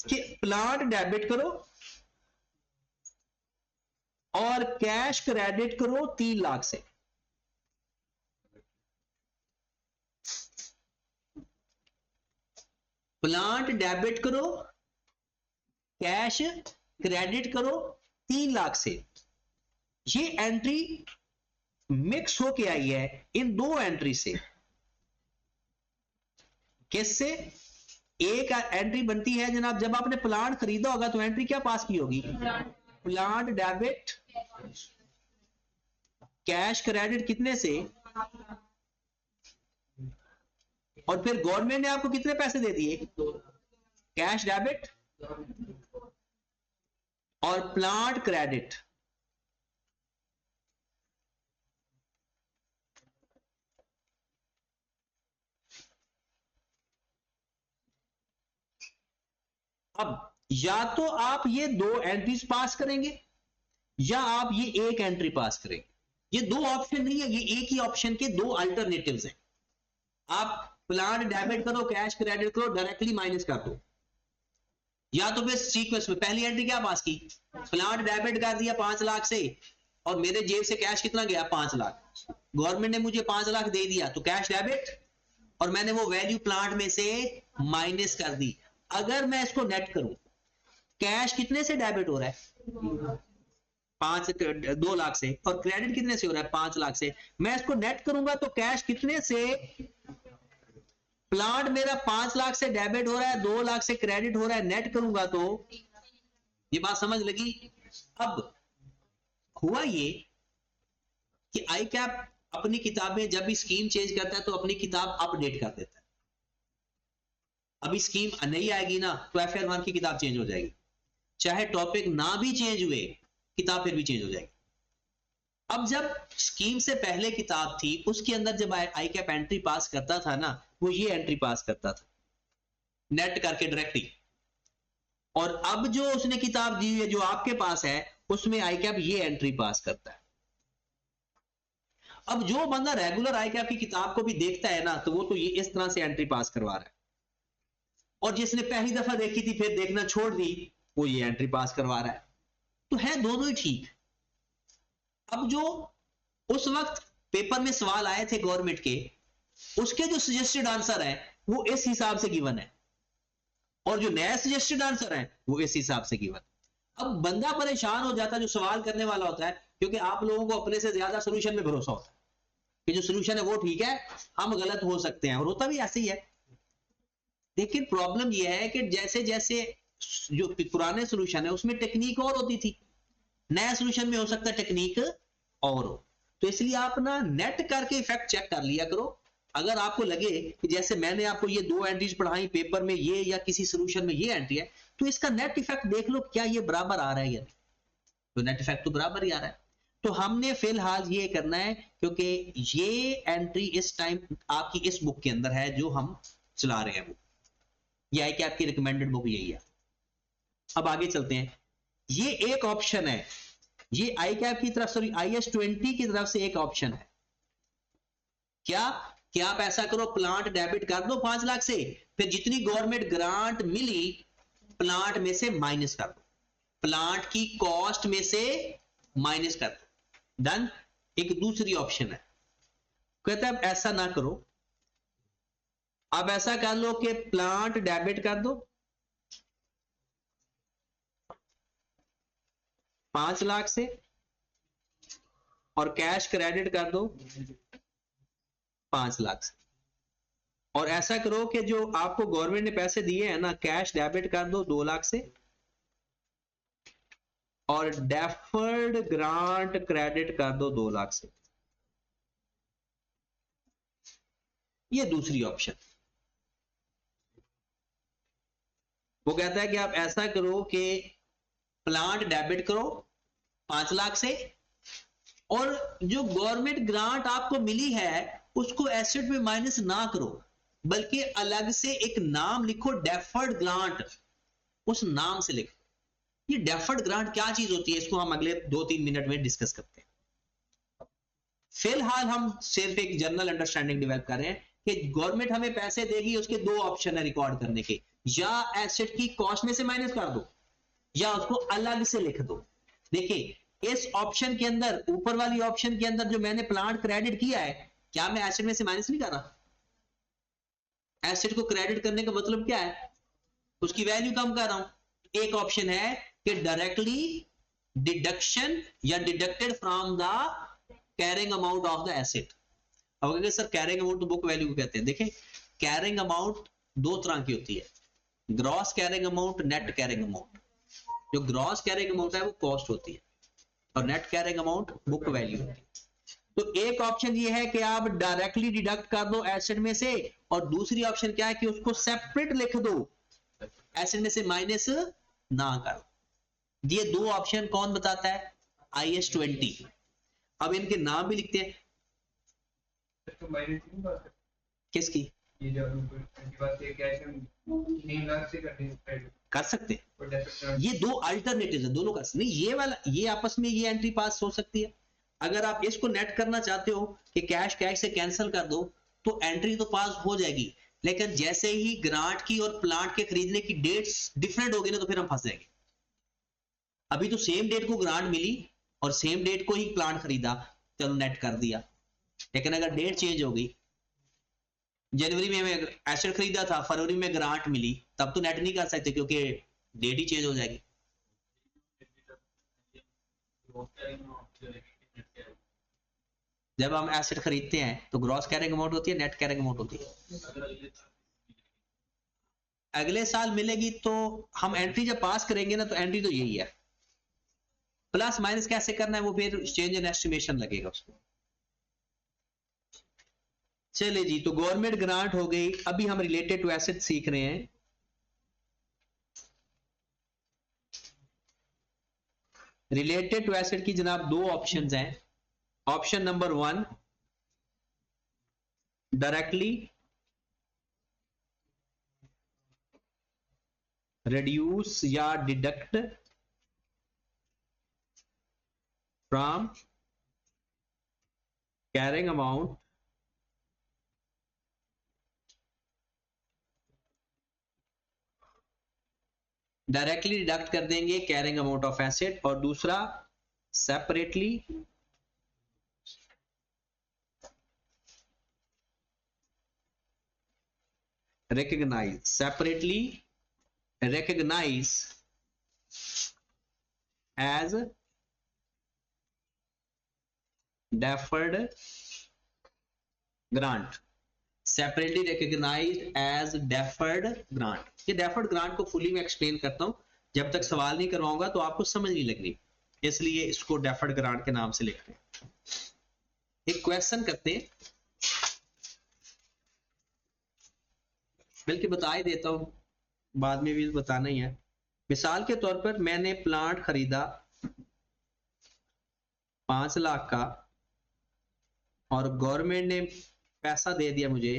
कि प्लांट डेबिट करो और कैश क्रेडिट करो 3 लाख से। प्लांट डेबिट करो, कैश क्रेडिट करो 3 लाख से। ये एंट्री मिक्स होके आई है इन 2 एंट्री से। किससे? एक एंट्री बनती है जनाब, जब आपने प्लांट खरीदा होगा तो एंट्री क्या पास की होगी? प्लांट डेबिट, कैश क्रेडिट कितने से? और फिर गवर्नमेंट ने आपको कितने पैसे दे दिए? कैश डेबिट और प्लांट क्रेडिट। अब या तो आप ये 2 एंट्रीज पास करेंगे या आप ये एक एंट्री पास करेंगे। ये 2 ऑप्शन नहीं है, ये एक ही ऑप्शन के 2 अल्टरनेटिव्स हैं। आप प्लांट डेबिट करो, कैश क्रेडिट करो, डायरेक्टली माइनस कर दो, या तो फिर सीक्वेंस में पहली एंट्री क्या पास की? प्लांट डेबिट कर दिया 5 लाख से, और मेरे जेब से कैश कितना गया? 5 लाख। गवर्नमेंट ने मुझे 5 लाख दे दिया तो कैश डेबिट, और मैंने वो वैल्यू प्लांट में से माइनस कर दी। अगर मैं इसको नेट करूं, कैश कितने से डेबिट हो रहा है? 2 लाख से, और क्रेडिट कितने से हो रहा है? 5 लाख से। मैं इसको नेट करूंगा तो कैश कितने से? प्लांट मेरा 5 लाख से डेबिट हो रहा है, 2 लाख से क्रेडिट हो रहा है, नेट करूंगा तो ये बात समझ लगी। अब हुआ ये कि आई कैप अपनी किताबें जब भी स्कीम चेंज करता है तो अपनी किताब अपडेट कर देता है। अभी स्कीम नहीं आएगी ना तो FR1 की किताब चेंज हो जाएगी, चाहे टॉपिक ना भी चेंज हुए किताब फिर भी चेंज हो जाएगी। अब जब स्कीम से पहले किताब थी उसके अंदर जब आई कैप एंट्री पास करता था ना, वो ये एंट्री पास करता था नेट करके डायरेक्टली, और अब जो उसने किताब दी है जो आपके पास है उसमें आई कैप ये एंट्री पास करता है। अब जो बंदा रेगुलर आई कैप की किताब को भी देखता है ना तो वो तो ये इस तरह से एंट्री पास करवा रहा है, और जिसने पहली दफा देखी थी फिर देखना छोड़ दी वो ये एंट्री पास करवा रहा है। तो है दोनों ही ठीक। अब जो उस वक्त पेपर में सवाल आए थे गवर्नमेंट के, उसके जो सजेस्टेड आंसर है वो इस हिसाब से गिवन है, और जो नया सजेस्टेड आंसर है वो इस हिसाब से गिवन। अब बंदा परेशान हो जाता है जो सवाल करने वाला होता है, क्योंकि आप लोगों को अपने से ज्यादा सोल्यूशन में भरोसा होता है कि जो सोल्यूशन है वो ठीक है, हम गलत हो सकते हैं, और होता भी ऐसे ही है। लेकिन प्रॉब्लम यह है कि जैसे जैसे जो पुराने सोल्यूशन है उसमें टेक्निक और होती थी, नया सोल्यूशन में हो सकता है टेक्निक और हो। तो इसलिए आप ना नेट करके इफेक्ट चेक कर लिया करो। अगर आपको लगे कि जैसे मैंने आपको ये 2 एंट्रीज पढ़ाई पेपर में, ये या किसी सोल्यूशन में ये एंट्री है, तो इसका नेट इफेक्ट देख लो क्या ये बराबर आ रहा है या नहीं। तो नेट इफेक्ट तो बराबर ही आ रहा है। तो हमने फिलहाल ये करना है, क्योंकि ये एंट्री इस टाइम आपकी इस बुक के अंदर है जो हम चला रहे हैं, ये आई कैप की रिकमेंडेड बुक यही है। अब आगे चलते हैं। ये एक ऑप्शन है, ये आई कैप की तरफ, सॉरी IAS 20 की तरफ से एक ऑप्शन है। क्या कि आप ऐसा करो, प्लांट डेबिट कर दो 5 लाख से, फिर जितनी गवर्नमेंट ग्रांट मिली प्लांट में से माइनस कर दो, प्लांट की कॉस्ट में से माइनस कर दो। डन। एक दूसरी ऑप्शन है, कहता है ऐसा ना करो, अब ऐसा कर लो कि प्लांट डेबिट कर दो 5 लाख से और कैश क्रेडिट कर दो 5 लाख से। और ऐसा करो कि जो आपको गवर्नमेंट ने पैसे दिए हैं ना, कैश डेबिट कर दो 2 लाख से और डेफर्ड ग्रांट क्रेडिट कर दो 2 लाख से। ये दूसरी ऑप्शन। वो कहता है कि आप ऐसा करो कि प्लांट डेबिट करो 5 लाख से और जो गवर्नमेंट ग्रांट आपको मिली है उसको एसेट में माइनस ना करो, बल्कि अलग से एक नाम लिखो डेफर्ड ग्रांट, उस नाम से लिखो। ये डेफर्ड ग्रांट क्या चीज होती है, इसको हम अगले 2-3 मिनट में डिस्कस करते हैं। फिलहाल हम सिर्फ एक जनरल अंडरस्टैंडिंग डेवलप कर रहे हैं कि गवर्नमेंट हमें पैसे देगी, उसके 2 ऑप्शन है रिकॉर्ड करने के, या एसेट की कॉस्ट में से माइनस कर दो या उसको अलग से लिख दो। देखिए इस ऑप्शन के अंदर, ऊपर वाली ऑप्शन के अंदर जो मैंने प्लांट क्रेडिट किया है, क्या मैं एसेट में से माइनस नहीं कर रहा? एसेट को क्रेडिट करने का मतलब क्या है? उसकी वैल्यू कम कर रहा हूं। एक ऑप्शन है कि डायरेक्टली डिडक्शन या deducted from the carrying amount of the asset. अब अगर सर कैरिंग अमाउंट तो बुक वैल्यू को कहते हैं। देखें कैरिंग अमाउंट 2 तरह की होती है, gross carrying amount, net carrying amount. जो ग्रॉस कैरिंग अमाउंट है वो कॉस्ट होती है और net carrying amount book value होती है। तो एक ऑप्शन ये है कि आप डायरेक्टली डिडक्ट कर दो एसेट में से, और दूसरी ऑप्शन क्या है कि उसको सेपरेट लिख दो, एसेट में से माइनस ना करो। ये 2 ऑप्शन कौन बताता है? IS 20। अब इनके नाम भी लिखते हैं। किसकी? कर सकते हैं, ये 2 अल्टरनेटिव है, दोनों कर सकते। नहीं ये वाला, ये आपस में ये एंट्री पास हो सकती है। अगर आप इसको नेट करना चाहते हो कि कैश कैश से कैंसिल कर दो तो एंट्री तो पास हो जाएगी, लेकिन जैसे ही ग्रांट की और प्लांट के खरीदने की डेट्स डिफरेंट होगी ना तो फिर हम फंस जाएंगे। अभी तो सेम डेट को ग्रांट मिली और सेम डेट को ही प्लांट खरीदा, चलो नेट कर दिया। लेकिन अगर डेट चेंज हो गई, जनवरी में हमें एसेट खरीदा था, फरवरी में ग्रांट मिली, तब तो नेट नहीं कर सकते क्योंकि डेट ही चेंज हो जाएगी। जब हम एसेट खरीदते हैं तो ग्रॉस कैरिंग अमाउंट होती है, नेट कैरिंग अमाउंट होती है। अगले साल मिलेगी तो हम एंट्री जब पास करेंगे ना तो एंट्री तो यही है। प्लस माइनस कैसे करना है वो फिर चेंज इन एस्टिमेशन लगेगा उसको। चलिए जी, तो गवर्नमेंट ग्रांट हो गई। अभी हम रिलेटेड टू एसेट सीख रहे हैं। रिलेटेड टू एसेट की जनाब 2 ऑप्शंस हैं। ऑप्शन नंबर 1 डायरेक्टली रिड्यूस या deduct from carrying amount directly deduct कर देंगे कैरिंग अमाउंट ऑफ एसेट, और दूसरा separately recognize as deferred grant। Separately recognized as deferred grant. ये डेफर्ड ग्रांट को फुली मैं एक्सप्लेन करता हूं, जब तक सवाल नहीं करवाऊंगा तो आपको समझ नहीं लगनी, इसलिए इसको डेफर्ड ग्रांट के नाम से लिख रहे हैं। एक क्वेश्चन करते हैं, बल्कि बता ही देता हूं, बाद में भी बताना ही है। मिसाल के तौर पर मैंने प्लांट खरीदा 5 लाख का और गवर्नमेंट ने पैसा दे दिया मुझे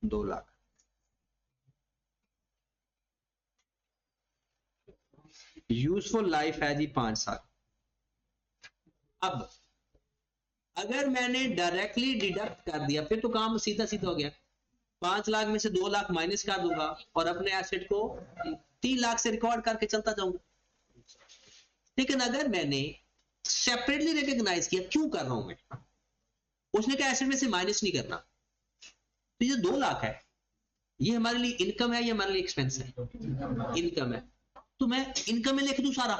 2 लाख। यूजफुल लाइफ है जी 5 साल। अब अगर मैंने डायरेक्टली डिडक्ट कर दिया फिर तो काम सीधा सीधा हो गया। 5 लाख में से 2 लाख माइनस कर दूंगा और अपने एसेट को 3 लाख से रिकॉर्ड करके चलता जाऊंगा। लेकिन अगर मैंने सेपरेटली रिकॉग्नाइज किया, क्यों कर रहा हूं मैं? उसने कहा एसेट में से माइनस नहीं करना, तो ये 2 लाख है, ये हमारे लिए इनकम है, ये हमारे लिए एक्सपेंस है, इनकम है। तो मैं इनकम में लिख दूं सारा,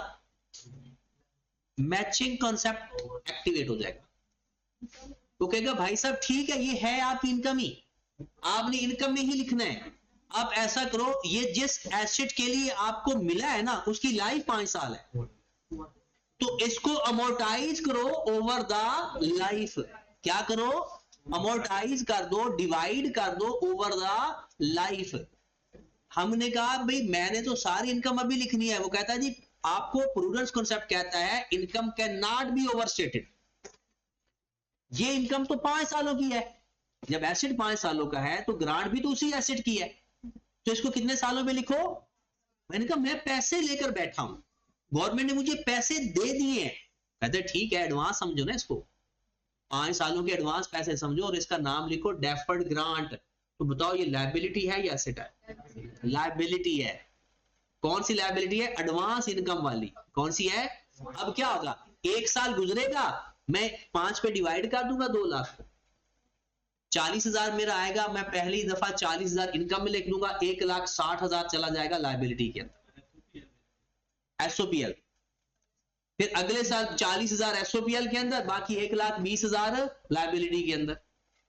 मैचिंग कॉन्सेप्ट एक्टिवेट हो जाएगा। तो कहेगा भाई साहब ठीक है, ये है आपकी इनकम ही, आपने इनकम में ही लिखना है। आप ऐसा करो, ये जिस एसेट के लिए आपको मिला है ना, उसकी लाइफ 5 साल है, तो इसको अमोर्टाइज करो ओवर द लाइफ। क्या करो? अमोर्टाइज कर दो, डिवाइड कर दो ओवर द लाइफ। हमने कहा भाई मैंने तो सारी इनकम अभी लिखनी है। वो कहता है जी आपको प्रूडेंस कॉन्सेप्ट कहता है income can not B overstated. ये इनकम तो 5 सालों की है, जब एसेट 5 सालों का है तो ग्रांट भी तो उसी एसेट की है, तो इसको कितने सालों में लिखो? मैंने कहा मैं पैसे लेकर बैठा हूं, गवर्नमेंट ने मुझे पैसे दे दिए हैं। कहते ठीक है, एडवांस समझो ना इसको, 5 सालों के एडवांस पैसे समझो और इसका नाम लिखो डेफर्ड ग्रांट। तो बताओ ये लायबिलिटी है या एसेट है? लायबिलिटी है। कौन सी लायबिलिटी है? एडवांस इनकम वाली। कौन सी है? अब क्या होगा, 1 साल गुजरेगा, मैं 5 पे डिवाइड कर दूंगा 2 लाख, 40,000 मेरा आएगा, मैं पहली दफा 40,000 इनकम में लिख दूंगा, 1,60,000 चला जाएगा लायबिलिटी के अंदर, एसओपीएल। फिर अगले साल 40,000 एसओपीएल के अंदर, बाकी 1,20,000 लायबिलिटी के अंदर।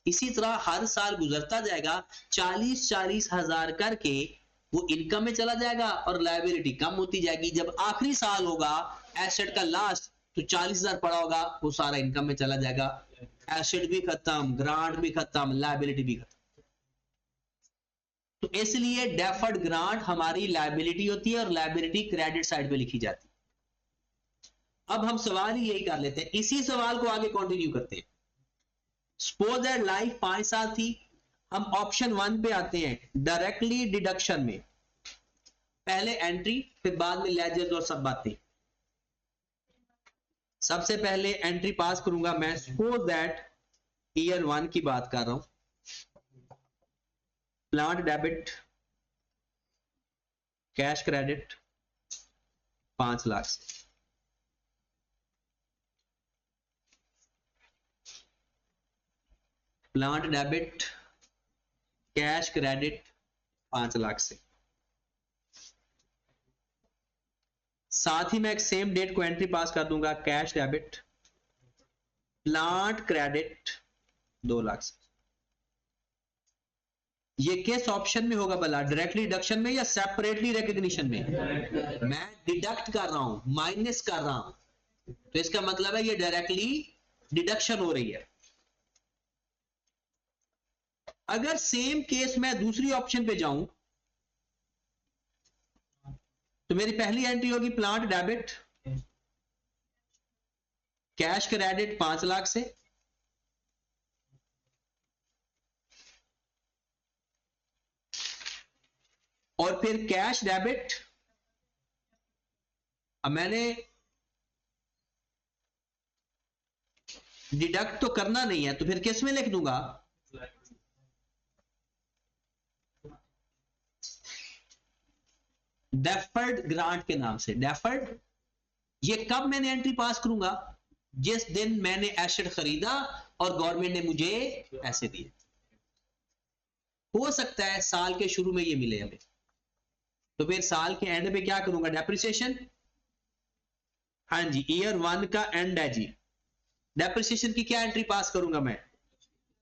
इसी तरह हर साल गुजरता जाएगा, 40,000 करके वो इनकम में चला जाएगा और लायबिलिटी कम होती जाएगी। जब आखिरी साल होगा एसेट का लास्ट, तो 40,000 पड़ा होगा, वो सारा इनकम में चला जाएगा। एसेट भी खत्म, ग्रांट भी खत्म, लायबिलिटी भी खत्म। तो इसलिए डेफर्ड ग्रांट हमारी लायबिलिटी होती है और लायबिलिटी क्रेडिट साइड पे लिखी जाती है। अब हम सवाल ही यही कर लेते हैं, इसी सवाल को आगे कंटिन्यू करते हैं। सपोज दैट लाइफ 5 साल थी, हम ऑप्शन 1 पे आते हैं, डायरेक्टली डिडक्शन में। पहले एंट्री, फिर बाद में लेजर और सब बातें। सबसे पहले एंट्री पास करूंगा मैं, सपोज दैट ईयर 1 की बात कर रहा हूं। Plant debit, cash credit 5 lakh से, plant debit cash credit 5 lakh से। साथ ही मैं एक सेम डेट को एंट्री पास कर दूंगा, cash debit plant credit 2 lakh से। ये किस ऑप्शन में होगा भला, डायरेक्टली डिडक्शन में या सेपरेटली रिकॉग्निशन में? मैं डिडक्ट कर रहा हूं, माइनस कर रहा हूं, तो इसका मतलब है ये डायरेक्टली डिडक्शन हो रही है। अगर सेम केस मैं दूसरी ऑप्शन पे जाऊं, तो मेरी पहली एंट्री होगी plant debit cash credit 5 lakh से, और फिर कैश डेबिट, अब मैंने डिडक्ट तो करना नहीं है, तो फिर किस में लिख दूंगा? डेफर्ड ग्रांट के नाम से। डेफर्ड, ये कब मैंने एंट्री पास करूंगा? जिस दिन मैंने एसेट खरीदा और गवर्नमेंट ने मुझे पैसे दिए। हो सकता है साल के शुरू में ये मिले हमें, तो फिर साल के एंड पे क्या करूंगा? डेप्रिसिएशन। हाँ जी, ईयर 1 का एंड है जी, डेप्रिसिएशन की क्या एंट्री पास करूंगा मैं?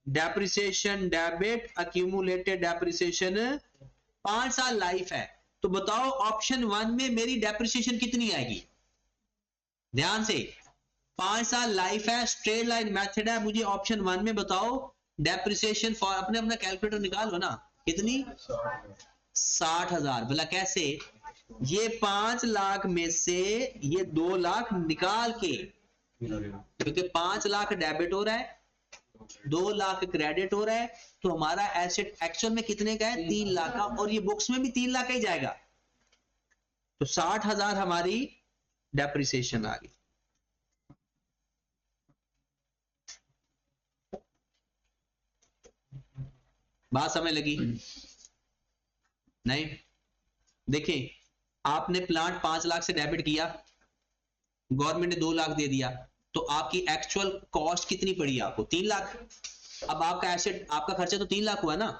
डेप्रिसिएशन डेबिट अक्यूमुलेटेड डेप्रिसिएशन, 5 साल लाइफ है, तो बताओ ऑप्शन 1 में मेरी डेप्रिसिएशन कितनी आएगी? ध्यान से, 5 साल लाइफ है, स्ट्रेट लाइन मेथड है, मुझे ऑप्शन 1 में बताओ डेप्रिसिएशन फॉर, अपने अपना कैलकुलेटर निकालो ना, कितनी? 60,000। भला कैसे? ये 5 लाख में से ये 2 लाख निकाल के, क्योंकि 5 लाख डेबिट हो रहा है, 2 लाख क्रेडिट हो रहा है, तो हमारा एसेट एक्चुअल में कितने का है? 3 लाख का, और ये बुक्स में भी 3 लाख का ही जाएगा, तो 60,000 हमारी डेप्रिसिएशन आ गई। बात समझ लगी? नहीं? देखिए, आपने प्लांट 5 लाख से डेबिट किया, गवर्नमेंट ने 2 लाख दे दिया, तो आपकी एक्चुअल कॉस्ट कितनी पड़ी आपको? 3 लाख। अब आपका एसेट, आपका खर्चा तो 3 लाख हुआ ना,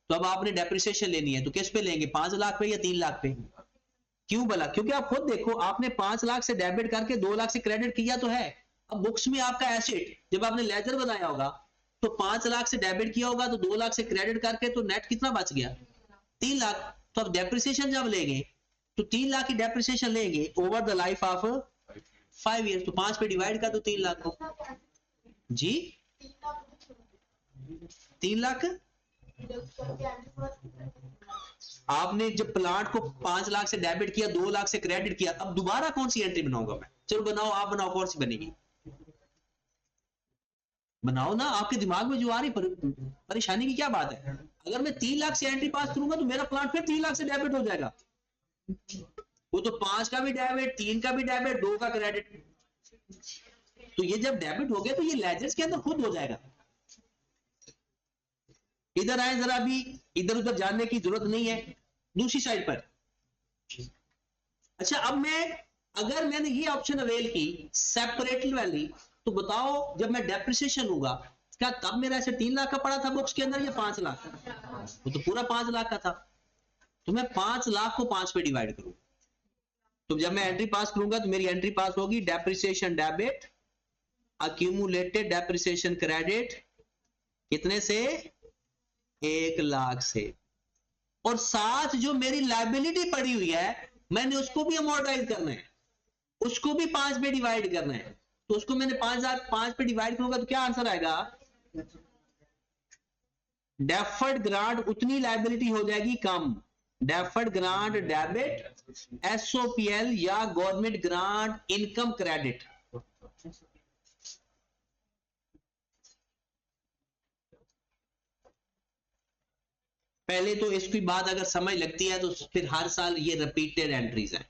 तो अब आपने डेप्रिसिएशन लेनी है तो किस पे लेंगे, 5 लाख पे या 3 लाख पे? क्यों भला? क्योंकि आप खुद देखो, आपने 5 लाख से डेबिट करके 2 लाख से क्रेडिट किया तो है। अब बुक्स में आपका एसेट जब आपने लेजर बनाया होगा तो 5 लाख से डेबिट किया होगा, तो 2 लाख से क्रेडिट करके तो नेट कितना बच गया, 3 लाख। तो अब डेप्रिसिएशन जब लेंगे तो 3 लाख की डेप्रिसिएशन लेंगे over the life of 5 years, तो 5 पे डिवाइड कर दो 3 लाख को जी। 3 लाख आपने जब प्लांट को 5 लाख से डेबिट किया, 2 लाख से क्रेडिट किया, अब दोबारा कौन सी एंट्री बनाऊंगा मैं? चलो बनाओ, आप बनाओ, कौन सी बनेगी? बनाओ ना, आपके दिमाग में जो आ रही परेशानी की क्या बात है? अगर मैं 3 लाख से एंट्री पास करूंगा तो मेरा प्लांट फिर 3 लाख से डेबिट हो जाएगा। वो तो 5 का भी डेबिट, 3 का भी डेबिट, 2 का क्रेडिट। तो ये जब डेबिट हो गया तो ये लेजर्स के अंदर खुद हो जाएगा। इधर आए जरा, भी इधर उधर जानने की जरूरत नहीं है। दूसरी साइड पर, अच्छा अब मैं, अगर मैंने ये ऑप्शन अवेल की सेपरेटली वाली, तो बताओ जब मैं डेप्रिसिएशन लूंगा, क्या तब मेरा ऐसे 3 लाख का पड़ा था बुक्स के अंदर या 5 लाख? वो तो पूरा 5 लाख का था। तो मैं 5 लाख को 5 पे डिवाइड करूं, तो जब मैं एंट्री पास करूंगा तो मेरी एंट्री पास होगी depreciation debit, accumulated depreciation credit, कितने से, 1 लाख से। और साथ जो मेरी लायबिलिटी पड़ी हुई है मैंने उसको भी अमोर्टाइज करना है, उसको भी 5 पे डिवाइड करना है। तो उसको मैंने 5 पे डिवाइड करूंगा तो क्या आंसर आएगा, डेफर्ड ग्रांट उतनी लायबिलिटी हो जाएगी कम। डेफर्ड ग्रांट डेबिट, एसओपीएल या गवर्नमेंट ग्रांट इनकम क्रेडिट। पहले तो इसकी बात अगर समझ लगती है तो फिर हर साल ये रिपीटेड एंट्रीज हैं।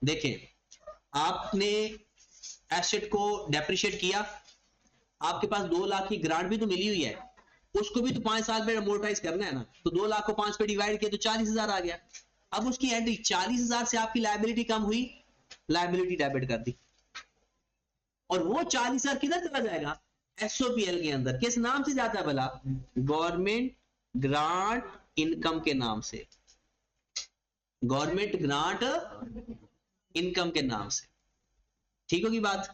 देखें, आपने एसेट को डेप्रिशिएट किया, आपके पास 2 लाख की ग्रांट भी तो मिली हुई है, उसको भी तो 5 साल में अमोर्टाइज करना है ना। तो 2 लाख को 5 पे डिवाइड किया तो 40,000 आ गया। अब उसकी एंट्री 40,000 से आपकी लायबिलिटी कम हुई, लायबिलिटी डेबिट कर दी, और वो 40,000 किधर चला जाएगा, एसओपीएल के अंदर। किस नाम से जाता है भला, गवर्नमेंट ग्रांट इनकम के नाम से, गवर्नमेंट ग्रांट इनकम के नाम से। ठीक होगी बात?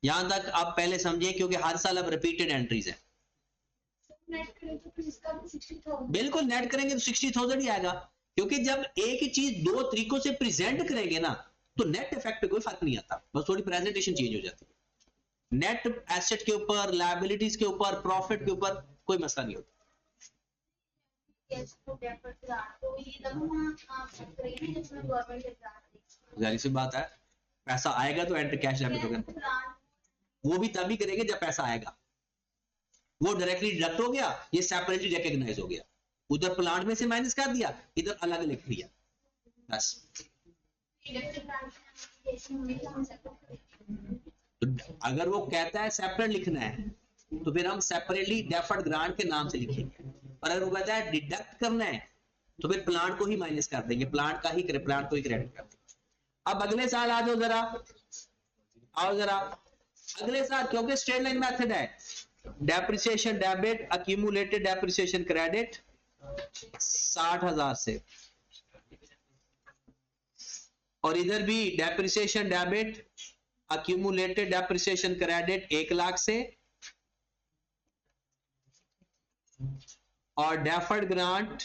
यहां तक आप पहले समझिए, क्योंकि हर साल अब रिपीटेड एंट्रीज है। बिल्कुल नेट करेंगे तो 60,000 ही आएगा, क्योंकि जब एक ही चीज 2 तरीकों से प्रेजेंट करेंगे ना तो नेट इफेक्ट पे कोई फर्क नहीं आता, बस थोड़ी प्रेजेंटेशन चेंज हो जाती है। नेट एसेट के ऊपर, लायबिलिटीज के ऊपर, प्रॉफिट के ऊपर कोई मसला नहीं होता। जाहिर सी बात है, पैसा आएगा तो एंटर कैश डेबिट होगा। वो भी तभी करेंगे जब पैसा आएगा। वो डायरेक्टली डिडक्ट हो गया, ये सेपरेटली रिकॉग्नाइज हो गया। उधर प्लांट में से माइनस कर दिया, इधर अलग लिख दिया, बस। तो अगर वो कहता है सेपरेट लिखना है तो फिर हम सेपरेटली डेफर्ड ग्रांट के नाम से लिखेंगे, और अगर वो कहता है डिडक्ट करना है तो फिर प्लांट को ही माइनस कर देंगे, प्लांट को ही क्रेडिट कर देंगे। अब अगले साल आ जाओ जरा, आओ जरा अगले साल, क्योंकि स्ट्रेट लाइन मेथड है। Depreciation debit, accumulated depreciation credit 60,000 से, और इधर भी depreciation debit, accumulated depreciation credit 1 lakh से, और डेफर्ड ग्रांट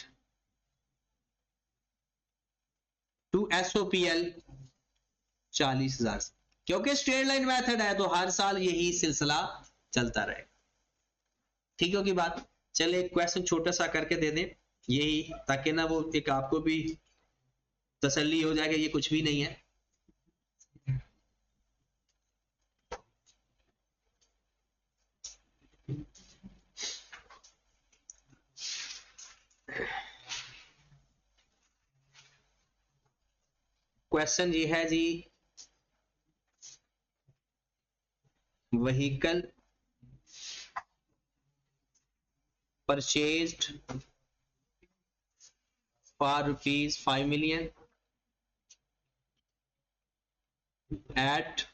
टू एसओपीएल 40,000 से। क्योंकि स्ट्रेट लाइन मेथड है तो हर साल यही सिलसिला चलता रहेगा। ठीक होगी बात? चले एक क्वेश्चन छोटा सा करके दे दें यही, ताकि ना वो एक आपको भी तसल्ली हो जाएगा ये कुछ भी नहीं है। क्वेश्चन ये है जी, vehicle purchased for rupees 5 million at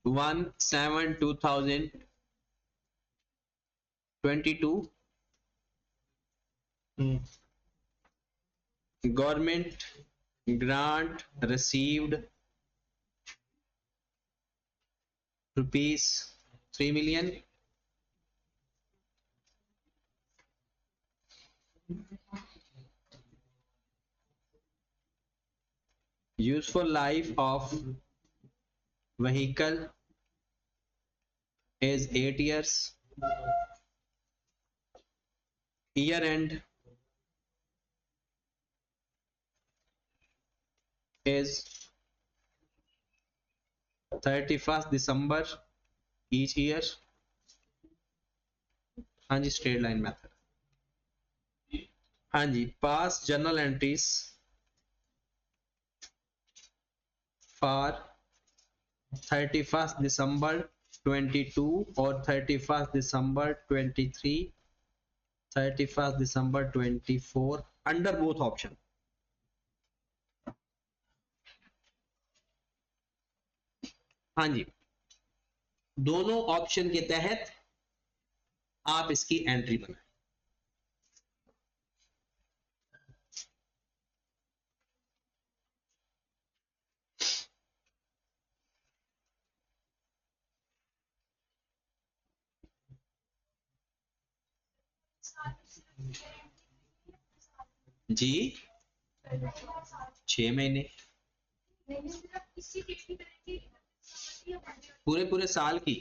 1/7/2020 22 government grant received rupees 3 million. Useful life of vehicle is 8 years. Year end is 31st December each year. हाँ जी, स्ट्रेट लाइन मेथड। हाँ जी, pass journal entries for 31st December 22 और 31st December 23, 31st December 24 under both option. हाँ जी, दोनों ऑप्शन के तहत आप इसकी एंट्री बनाएं। जी 6 महीने पूरे पूरे साल की।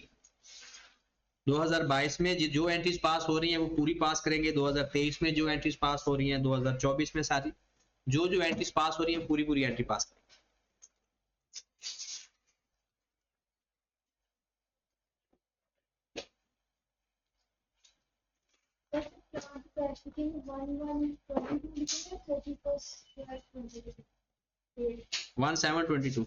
2022 में जो एंट्रीज पास हो रही हैं वो पूरी पास करेंगे, 2023 में जो एंट्रीज पास हो रही हैं, 2024 में सारी जो जो एंट्रीज पास हो रही हैं पूरी पूरी एंट्री पास करेंगे। वन 722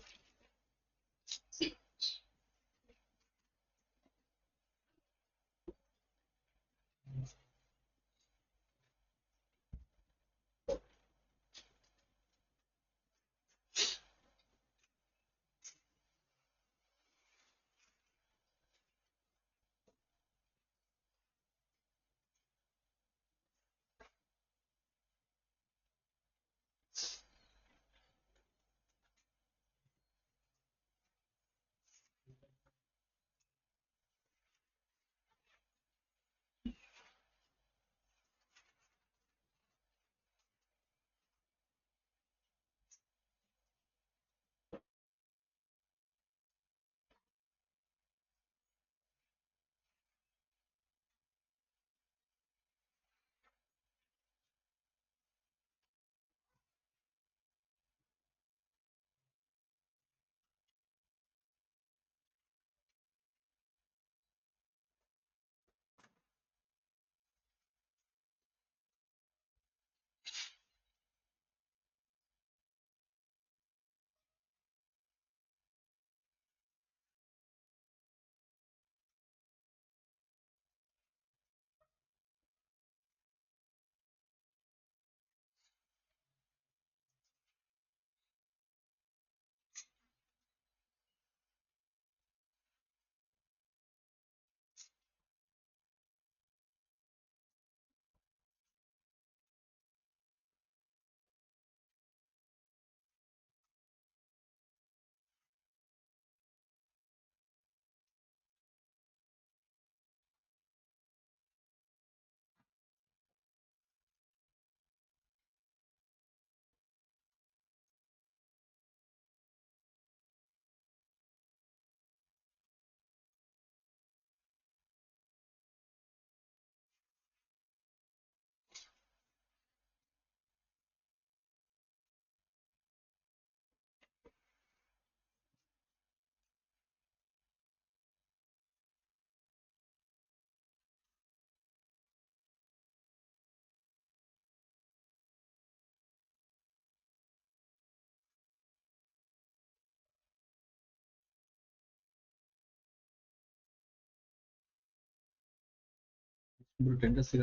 टेंडर से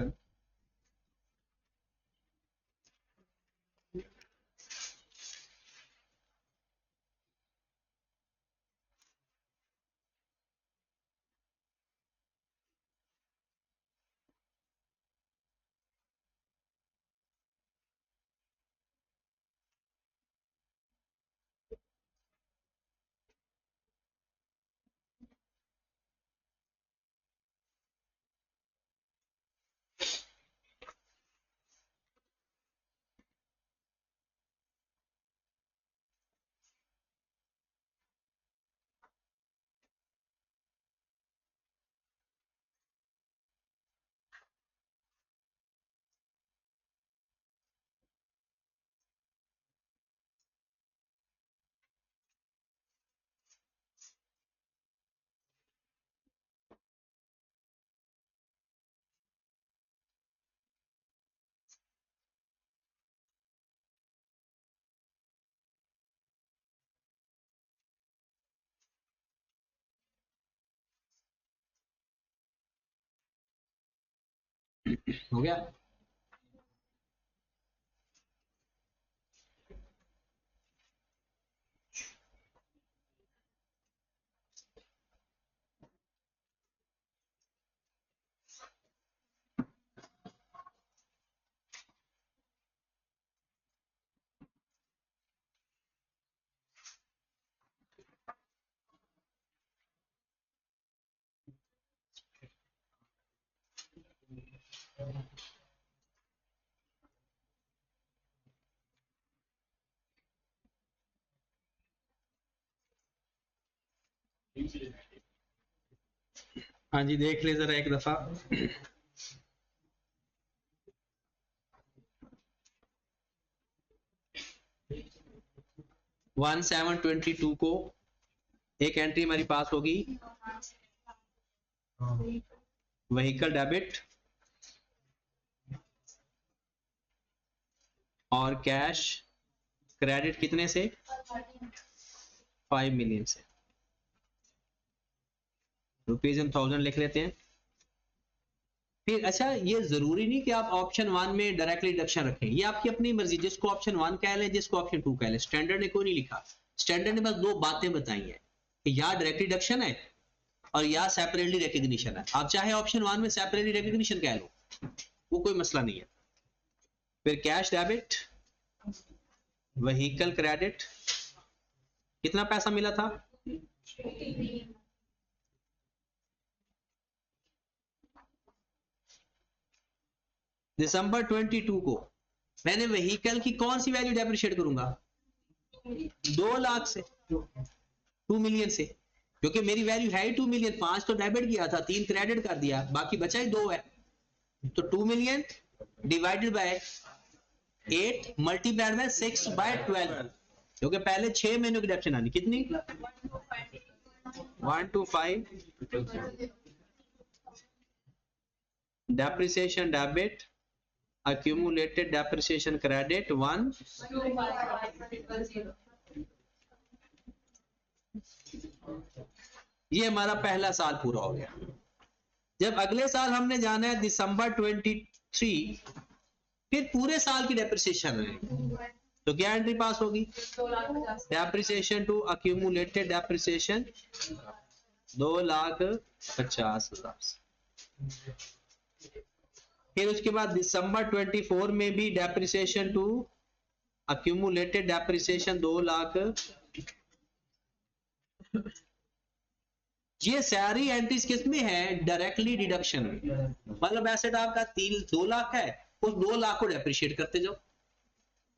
हो गया। हाँ जी, देख ले जरा एक दफा। 1722 को एक एंट्री हमारी पास होगी, व्हीकल डेबिट और कैश क्रेडिट कितने से? 5 मिलियन से। रुपीज इन 1000 लिख लेते हैं। फिर अच्छा, ये जरूरी नहीं कि आप ऑप्शन 1 में डायरेक्टली डिडक्शन रखें, ये आपकी अपनी मर्जी, जिसको ऑप्शन 1 कह लें, जिसको ऑप्शन 2 कह लें। स्टैंडर्ड ने कोई नहीं लिखा, स्टैंडर्ड ने बस दो बातें बताई हैं कि या डायरेक्ट डिडक्शन है और या सेपरेटली रिकग्निशन है। आप चाहे ऑप्शन 1 में सेपरेटली रिकग्निशन कह लो, वो कोई मसला नहीं है। फिर कैश डेबिट, व्हीकल क्रेडिट, कितना पैसा मिला था? दिसंबर 22 को मैंने व्हीकल की कौन सी वैल्यू डेप्रिशिएट करूंगा? 2 लाख से, 2 मिलियन से, क्योंकि मेरी वैल्यू है ही 2 मिलियन। 5 तो डेबिट किया था, 3 क्रेडिट कर दिया, बाकी बचा ही 2 है। तो 2 million divided by 8 multiplied by 6/12, क्योंकि पहले 6 महीनों की डिडक्शन आनी कितनी? 125 depreciation debit, accumulated depreciation credit 1, ये हमारा पहला साल पूरा हो गया। जब अगले साल हमने जाना है दिसंबर 23, फिर पूरे साल की डेप्रिसिएशन है, तो क्या एंट्री पास होगी? Depreciation to accumulated depreciation 2,50,000। फिर उसके बाद दिसंबर 24 में भी depreciation to accumulated depreciation 2 lakh. ये सारी एंट्रीज किस में है? डायरेक्टली डिडक्शन में। मतलब एसेट आपका 2 लाख है, उस 2 लाख को डेप्रिशिएट करते जाओ।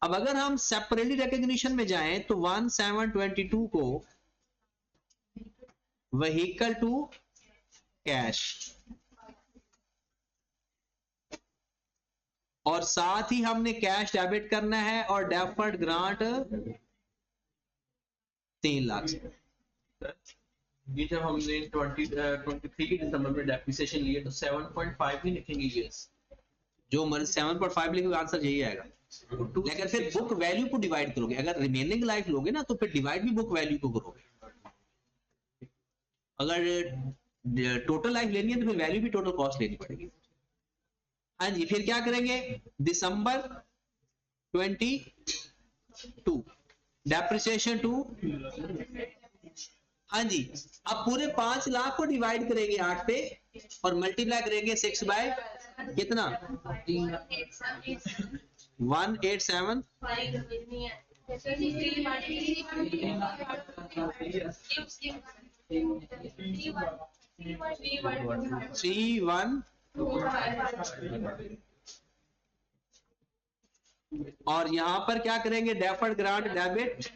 अब अगर हम सेपरेटली रिकग्निशन में जाएं तो 1722 को व्हीकल टू कैश और साथ ही हमने कैश डेबिट करना है और डेफर्ड ग्रांट 3 लाख से। ये जब हमने 23 के दिसंबर में डेप्रिसिएशन लिए तो 7.5 ही लिखेंगे ये। जो मर्ज 7.5 लिखोगे आंसर यही आएगा। लेकिन फिर बुक वैल्यू को डिवाइड करोगे, अगर रिमेनिंग लाइफ लोगे ना तो फिर डिवाइड भी बुक वैल्यू को करोगे। अगर टोटल लाइफ लेनी है तो फिर वैल्यू भी टोटल कॉस्ट लेनी पड़ेगी। हाँ जी, फिर क्या करेंगे? दिसंबर 22 डेप्रिसिएशन टू, हाँ जी, अब पूरे 5 लाख को डिवाइड करेंगे 8 पे और मल्टीप्लाई करेंगे 6 बाय कितना? 187 31 और यहां पर क्या करेंगे? Deferred grant debit.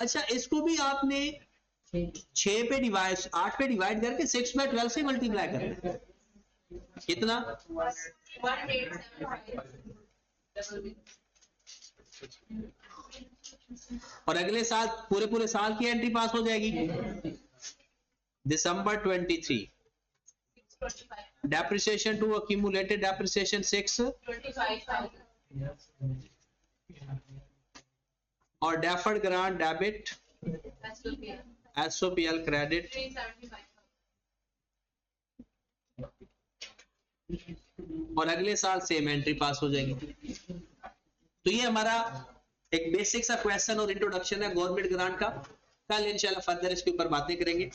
अच्छा, इसको भी आपने 6 पे डिवाइड, 8 पे डिवाइड करके 6/12 से मल्टीप्लाई करना है। कितना? और अगले साल पूरे साल की एंट्री पास हो जाएगी। दिसंबर 23 डेप्रिसिएशन टू accumulated डेप्रिसिएशन 6 और deferred grant debit SOPL credit और अगले साल सेम एंट्री पास हो जाएगी। तो ये हमारा एक बेसिक सा क्वेश्चन और इंट्रोडक्शन है गवर्नमेंट ग्रांट का। कल इंशाल्लाह फर्दर इसके ऊपर बातें करेंगे।